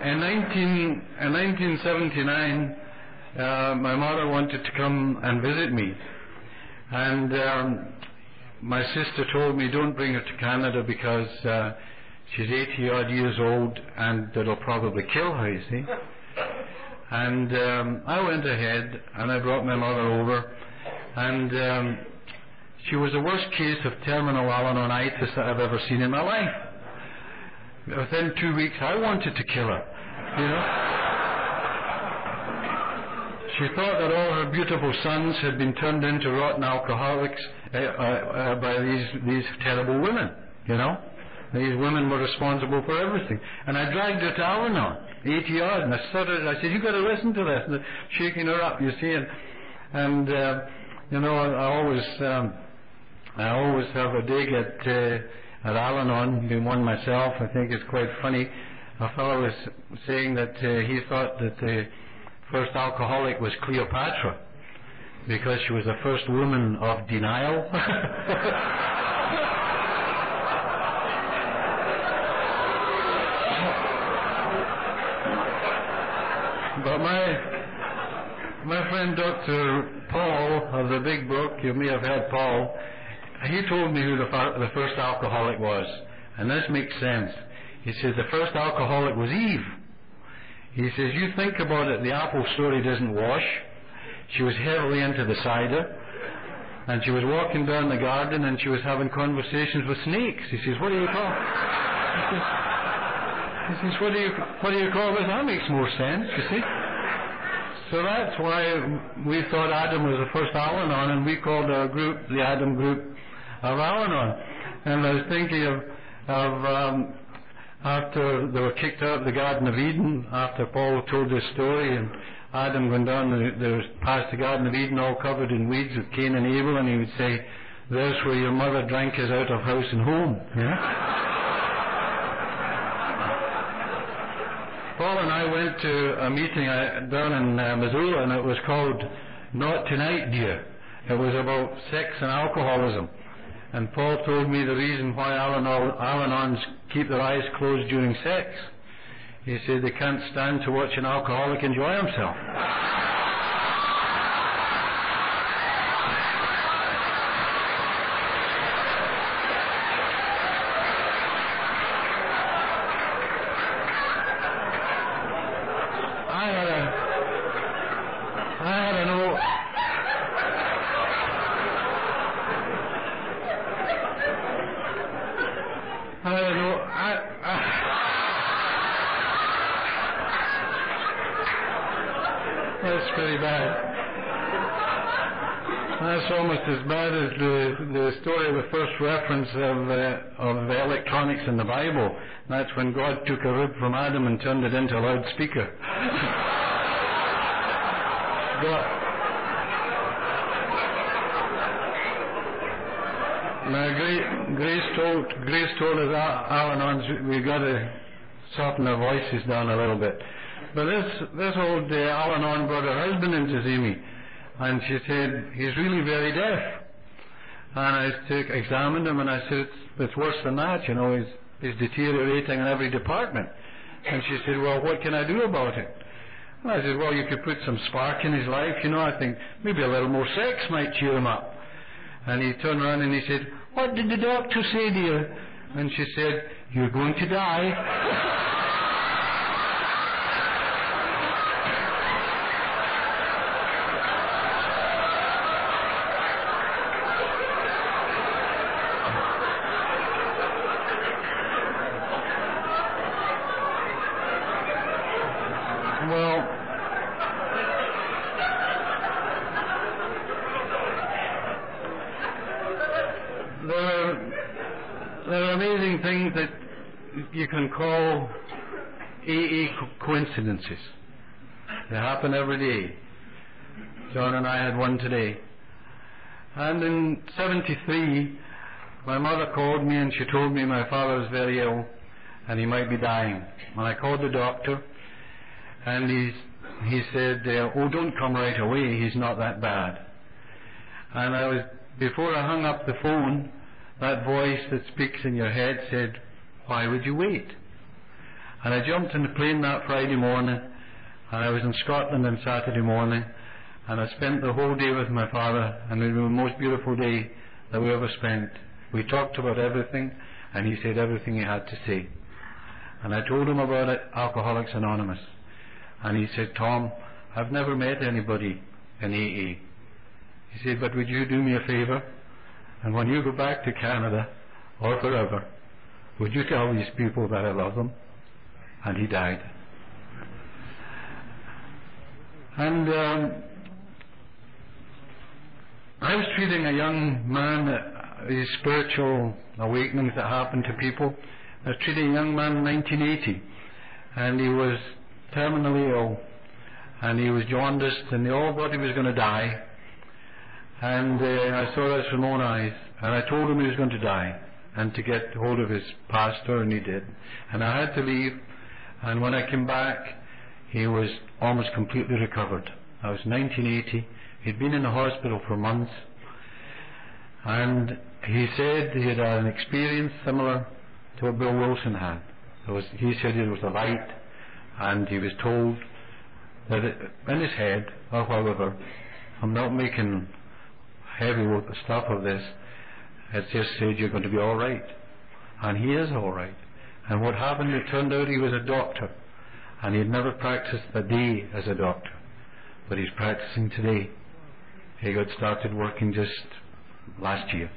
In 1979, my mother wanted to come and visit me. And my sister told me, don't bring her to Canada because she's 80-odd years old and it'll probably kill her, you see. And I went ahead and I brought my mother over. And she was the worst case of terminal Al-Anonitis that I've ever seen in my life. Within 2 weeks, I wanted to kill her, you know. She thought that all her beautiful sons had been turned into rotten alcoholics by these terrible women, you know. These women were responsible for everything. And I dragged her to Al-Anon, 80-odd, and I said, you've got to listen to this. And shaking her up, you see. And you know, I always have a dig at Al-Anon, being one myself. I think it's quite funny. A fellow was saying that he thought that the first alcoholic was Cleopatra. because she was the first woman of denial. But my friend Dr. Paul of the Big Book, you may have heard Paul, he told me who the first alcoholic was. And this makes sense. He says the first alcoholic was Eve. He says, you think about it, the apple story doesn't wash. She was heavily into the cider. And she was walking down the garden and she was having conversations with snakes. He says, what do you call? He says, what do you call this? That makes more sense, you see. So that's why we thought Adam was the first Al-Anon, and we called our group the Adam Group of Al-Anon. And I was thinking of after they were kicked out of the Garden of Eden, after Paul told this story, and Adam went down past the Garden of Eden all covered in weeds with Cain and Abel, and he would say, there's where your mother drank us out of house and home. Yeah? Paul and I went to a meeting down in Missoula, and it was called Not Tonight, Dear. It was about sex and alcoholism. And Paul told me the reason why Al-Anons keep their eyes closed during sex. He said they can't stand to watch an alcoholic enjoy himself. That's pretty bad. That's almost as bad as the story of the first reference of electronics in the Bible. That's when God took a rib from Adam and turned it into a loudspeaker. Now, Grace told us, Al-Anons, we've got to soften our voices down a little bit. But this old Al-Anon brought her husband in to see me, and she said, he's really very deaf. And I examined him, and I said, it's worse than that, you know, he's deteriorating in every department. And she said, well, what can I do about it? And I said, well, you could put some spark in his life, you know, I think maybe a little more sex might cheer him up. And he turned around and he said, what did the doctor say, dear? And she said, you're going to die. Well, there are amazing things that you can call AA coincidences. They happen every day. John and I had one today. And in 1973, my mother called me and she told me my father was very ill and he might be dying. And I called the doctor, and he said, oh, don't come right away, he's not that bad. And before I hung up the phone, that voice that speaks in your head said, why would you wait? And I jumped in the plane that Friday morning, and I was in Scotland on Saturday morning, and I spent the whole day with my father, and it was the most beautiful day that we ever spent. We talked about everything, and he said everything he had to say. And I told him about it, Alcoholics Anonymous. And he said, Tom, I've never met anybody in AA. He said, but would you do me a favor? And when you go back to Canada, or forever, would you tell these people that I love them? And he died. And I was treating a young man, these spiritual awakenings that happen to people. I was treating a young man in 1980, and he was terminally ill, and he was jaundiced, and they all thought he was going to die. And I saw this from my own eyes, and I told him he was going to die, and to get hold of his pastor, and he did. And I had to leave, and when I came back, he was almost completely recovered. That was 1980, He'd been in the hospital for months, and he said he had an experience similar to what Bill Wilson had. He said it was a light, and he was told that in his head, or however, I'm not making heavy stuff of this, it just said you're going to be all right. And he is all right. And what happened, it turned out he was a doctor, and he had never practiced a day as a doctor, but he's practicing today. He got started working just last year.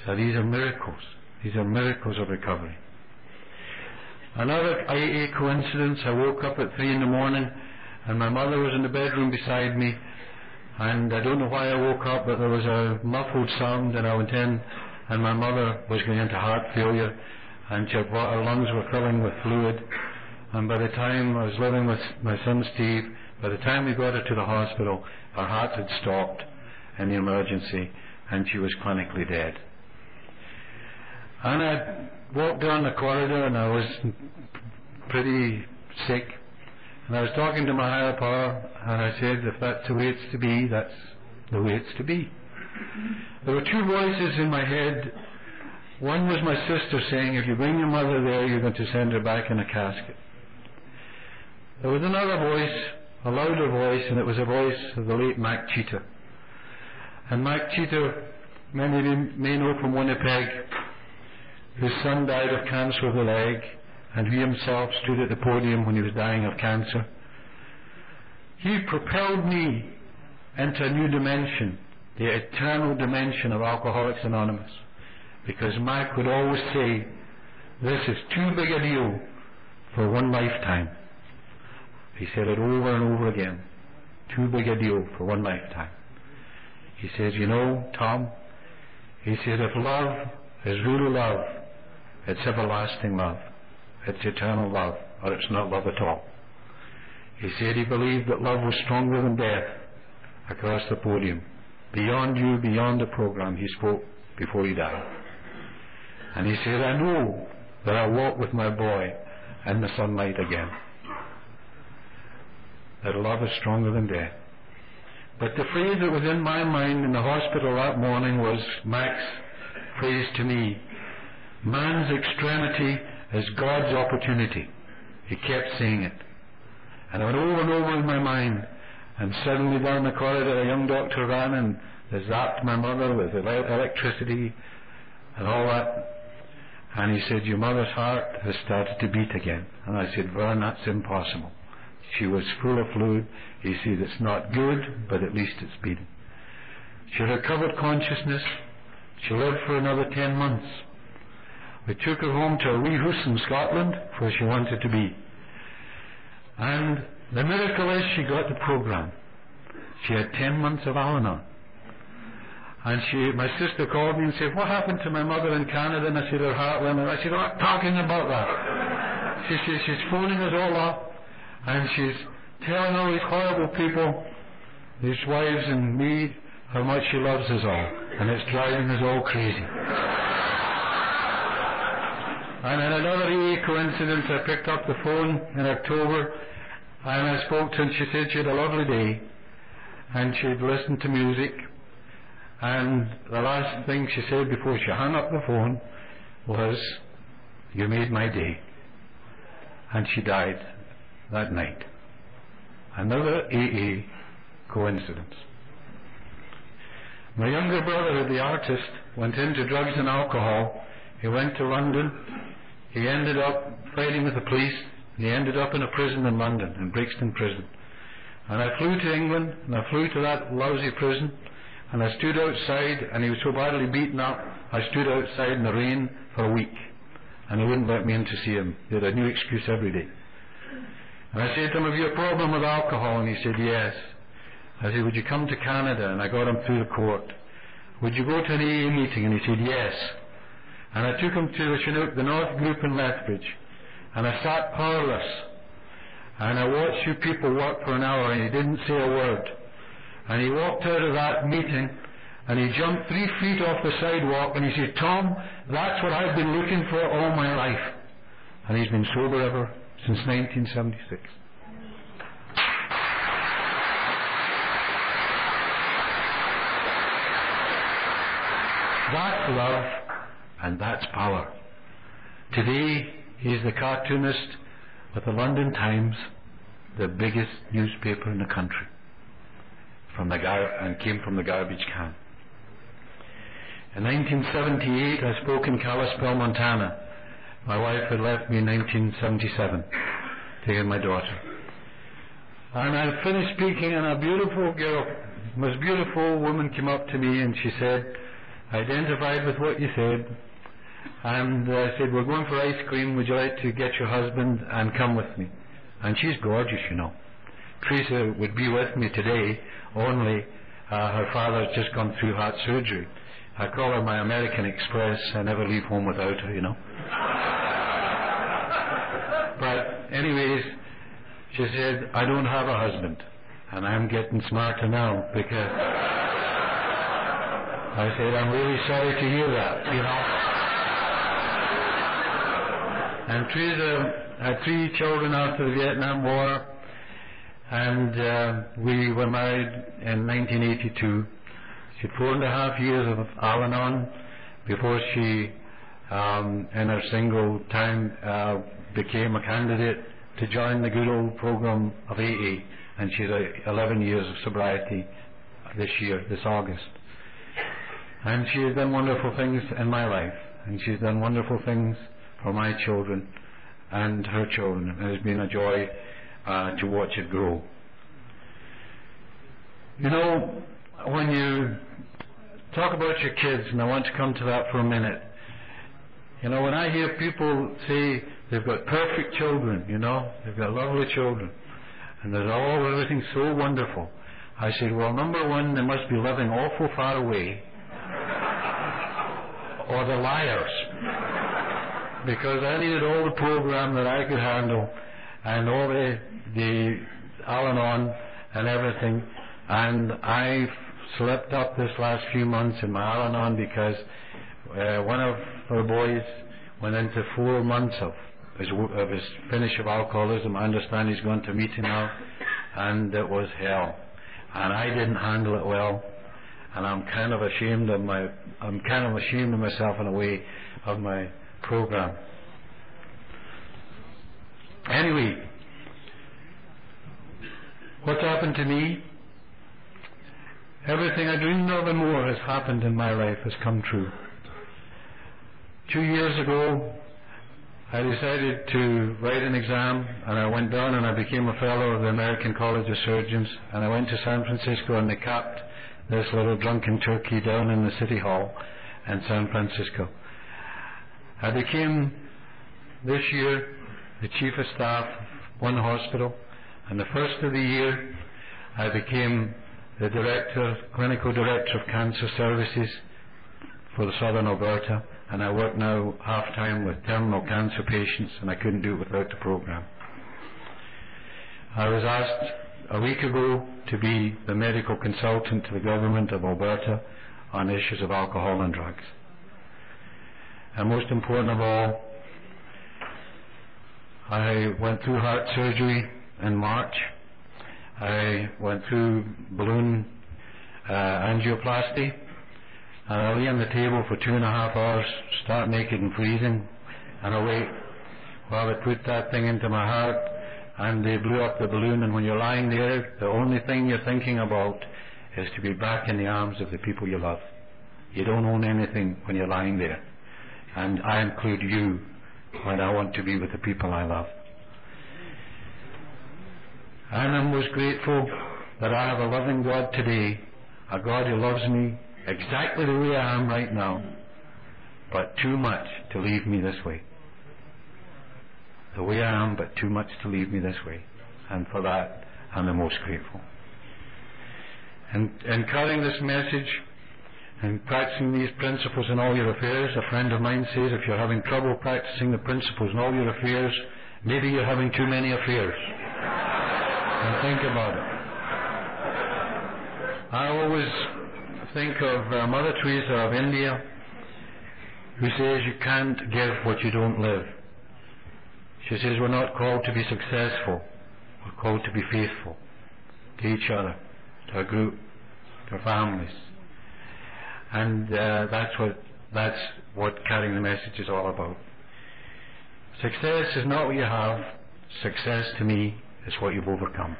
So these are miracles. These are miracles of recovery. Another AA coincidence, I woke up at 3 in the morning, and my mother was in the bedroom beside me, and I don't know why I woke up, but there was a muffled sound, and I went in, and my mother was going into heart failure, and her lungs were filling with fluid, and by the time I was living with my son Steve, by the time we got her to the hospital, her heart had stopped in the emergency, and she was clinically dead. And I walked down the corridor, and I was pretty sick, and I was talking to my higher power, and I said, if that's the way it's to be, that's the way it's to be. There were two voices in my head. One was my sister saying, if you bring your mother there, you're going to send her back in a casket. There was another voice, a louder voice, and it was a voice of the late Mac Cheetah. And Mac Cheetah, many of you may know from Winnipeg, whose son died of cancer of the leg, and he himself stood at the podium when he was dying of cancer. He propelled me into a new dimension, the eternal dimension of Alcoholics Anonymous, because Mac would always say, this is too big a deal for one lifetime. He said it over and over again, too big a deal for one lifetime. He said, you know, Tom, he said, if love is really love, it's everlasting love, it's eternal love, or it's not love at all. He said he believed that love was stronger than death across the podium. Beyond you, beyond the program, he spoke before he died. And he said, I know that I'll walk with my boy in the sunlight again. That love is stronger than death. But the phrase that was in my mind in the hospital that morning was Mac's phrase to me, man's extremity is God's opportunity. He kept saying it. And it went over and over in my mind. And suddenly down the corridor a young doctor ran and they zapped my mother with electricity and all that. And he said, your mother's heart has started to beat again. And I said, Vern, that's impossible. She was full of fluid. He said, it's not good, but at least it's beating. She recovered consciousness. She lived for another 10 months. We took her home to a wee house in Scotland where she wanted to be. And the miracle is she got the program. She had 10 months of Al-Anon. And my sister called me and said, what happened to my mother in Canada? And I said, her heart went. I said, I'm not talking about that. She said, she's phoning us all up. And she's telling all these horrible people, these wives and me, how much she loves us all. And it's driving us all crazy. And in another AA coincidence, I picked up the phone in October, and I spoke to her, and she said she had a lovely day, and she'd listened to music, and the last thing she said before she hung up the phone was, you made my day. And she died that night. Another AA coincidence. My younger brother, the artist, went into drugs and alcohol. He went to London. He ended up fighting with the police. And he ended up in a prison in London, in Brixton Prison. And I flew to England, and I flew to that lousy prison, and I stood outside, and he was so badly beaten up, I stood outside in the rain for a week. And they wouldn't let me in to see him. They had a new excuse every day. And I said to him, have you a problem with alcohol? And he said, yes. I said, would you come to Canada? And I got him through the court. Would you go to an AA meeting? And he said, yes. And I took him to the Chinook, the North Group in Lethbridge. And I sat powerless. And I watched you people work for an hour, and he didn't say a word. And he walked out of that meeting, and he jumped 3 feet off the sidewalk, and he said, Tom, that's what I've been looking for all my life. And he's been sober ever since 1976. That's love, and that's power. Today, he's the cartoonist with the London Times, the biggest newspaper in the country, and came from the garbage can. In 1978, I spoke in Kalispell, Montana. My wife had left me in 1977, taking my daughter. And I finished speaking, and a beautiful girl, most beautiful woman came up to me, and she said, I identified with what you said, and I said, we're going for ice cream, would you like to get your husband and come with me? And she's gorgeous, you know. Teresa would be with me today, only her father's just gone through heart surgery. I call her my American Express. I never leave home without her, you know. But anyways, she said, I don't have a husband. And I'm getting smarter now, because I said, I'm really sorry to hear that, you know. And Teresa had 3 children after the Vietnam War, and we were married in 1982. She had 4.5 years of Al-Anon before she, in her single time, became a candidate to join the good old program of AA, and she's 11 years of sobriety this year, this August. And she has done wonderful things in my life, and she's done wonderful things for my children and her children. It has been a joy to watch it grow. You know, when you talk about your kids, and I want to come to that for a minute, you know, when I hear people say they've got perfect children, you know, they've got lovely children, and there's everything so wonderful, I say, well, number one, they must be living awful far away, or they're liars, because I needed all the program that I could handle, and all the Al-Anon and everything, and I've slipped up this last few months in my Al-Anon because one of our boys went into 4 months of his finish of alcoholism. I understand he's going to meeting now, and it was hell, and I didn't handle it well, and I'm kind of ashamed of myself in a way of my program. Anyway, what's happened to me? Everything I dreamed of and more has happened in my life, has come true. 2 years ago, I decided to write an exam, and I went down and I became a fellow of the American College of Surgeons, and I went to San Francisco, and they capped this little drunken turkey down in the City Hall in San Francisco. I became, this year, the Chief of Staff of one hospital, and the first of the year, I became the Clinical Director of Cancer Services for the Southern Alberta, and I work now half-time with terminal cancer patients, and I couldn't do it without the program. I was asked a week ago to be the medical consultant to the government of Alberta on issues of alcohol and drugs. And most important of all, I went through heart surgery in March. I went through balloon angioplasty, and I lay on the table for 2.5 hours, start naked and freezing, and I wait while they put that thing into my heart, and they blew up the balloon, and when you're lying there, the only thing you're thinking about is to be back in the arms of the people you love. You don't own anything when you're lying there, and I include you when I want to be with the people I love. And I'm most grateful that I have a loving God today, a God who loves me exactly the way I am right now, but too much to leave me this way. The way I am, but too much to leave me this way. And for that, I'm the most grateful. And carrying this message and practicing these principles in all your affairs, a friend of mine says if you're having trouble practicing the principles in all your affairs, maybe you're having too many affairs. And think about it. I always think of Mother Teresa of India, who says you can't give what you don't live. She says we're not called to be successful, we're called to be faithful to each other, to our group, to our families. And that's what carrying the message is all about. Success is not what you have. Success to me is what you've overcome.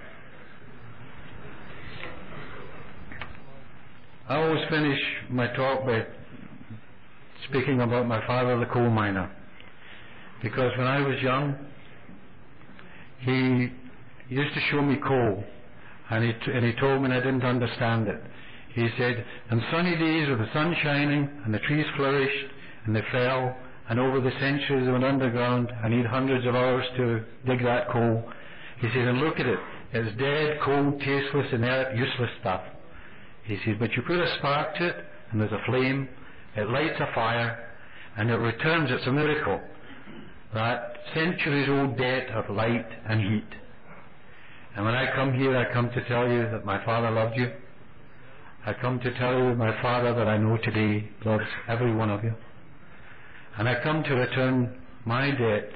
I always finish my talk by speaking about my father, the coal miner, because when I was young, he used to show me coal, and he told me, and I didn't understand it. He said, on sunny days with the sun shining and the trees flourished and they fell, and over the centuries they went underground, I need hundreds of hours to dig that coal. He said, and look at it, it's dead, cold, tasteless, inert, useless stuff. He said, but you put a spark to it, and there's a flame, it lights a fire, and it returns. It's a miracle. That centuries-old debt of light and heat. And when I come here, I come to tell you that my father loved you. I come to tell you, my father, that I know today loves every one of you. And I come to return my debt.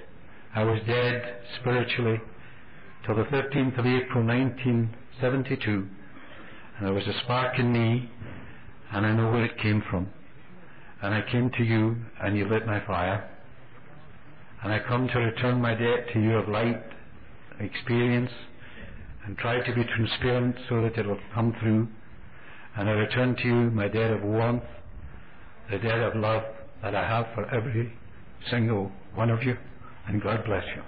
I was dead spiritually till the 13th of April 1972. And there was a spark in me, and I know where it came from. And I came to you, and you lit my fire. And I come to return my debt to you of light, experience, and try to be transparent so that it will come through. And I return to you my debt of warmth, the debt of love that I have for every single one of you. And God bless you.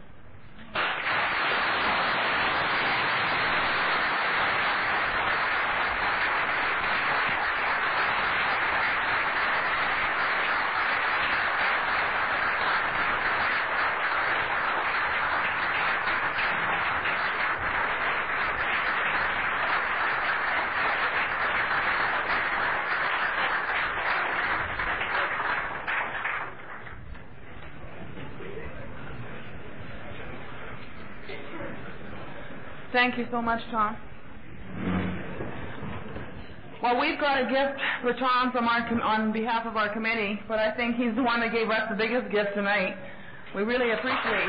Thank you so much, Tom. Well, we've got a gift for Tom from on behalf of our committee, but I think he's the one that gave us the biggest gift tonight. We really appreciate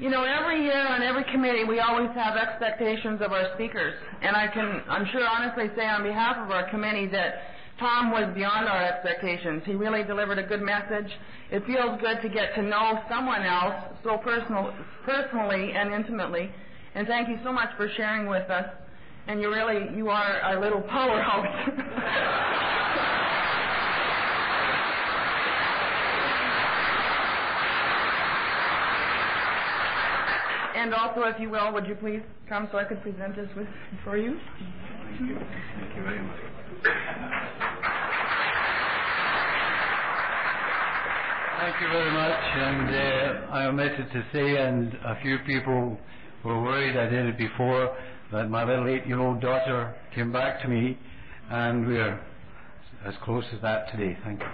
you. You know, every year on every committee, we always have expectations of our speakers, and I'm sure honestly say on behalf of our committee that Tom was beyond our expectations. He really delivered a good message. It feels good to get to know someone else so personally and intimately. And thank you so much for sharing with us. And you are our little powerhouse. And also, if you will, would you please come so I could present this for you? Thank you. Thank you very much. Thank you very much, and I omitted to say, and a few people were worried, I did it before, that my little 8-year-old daughter came back to me, and we're as close as that today. Thank you.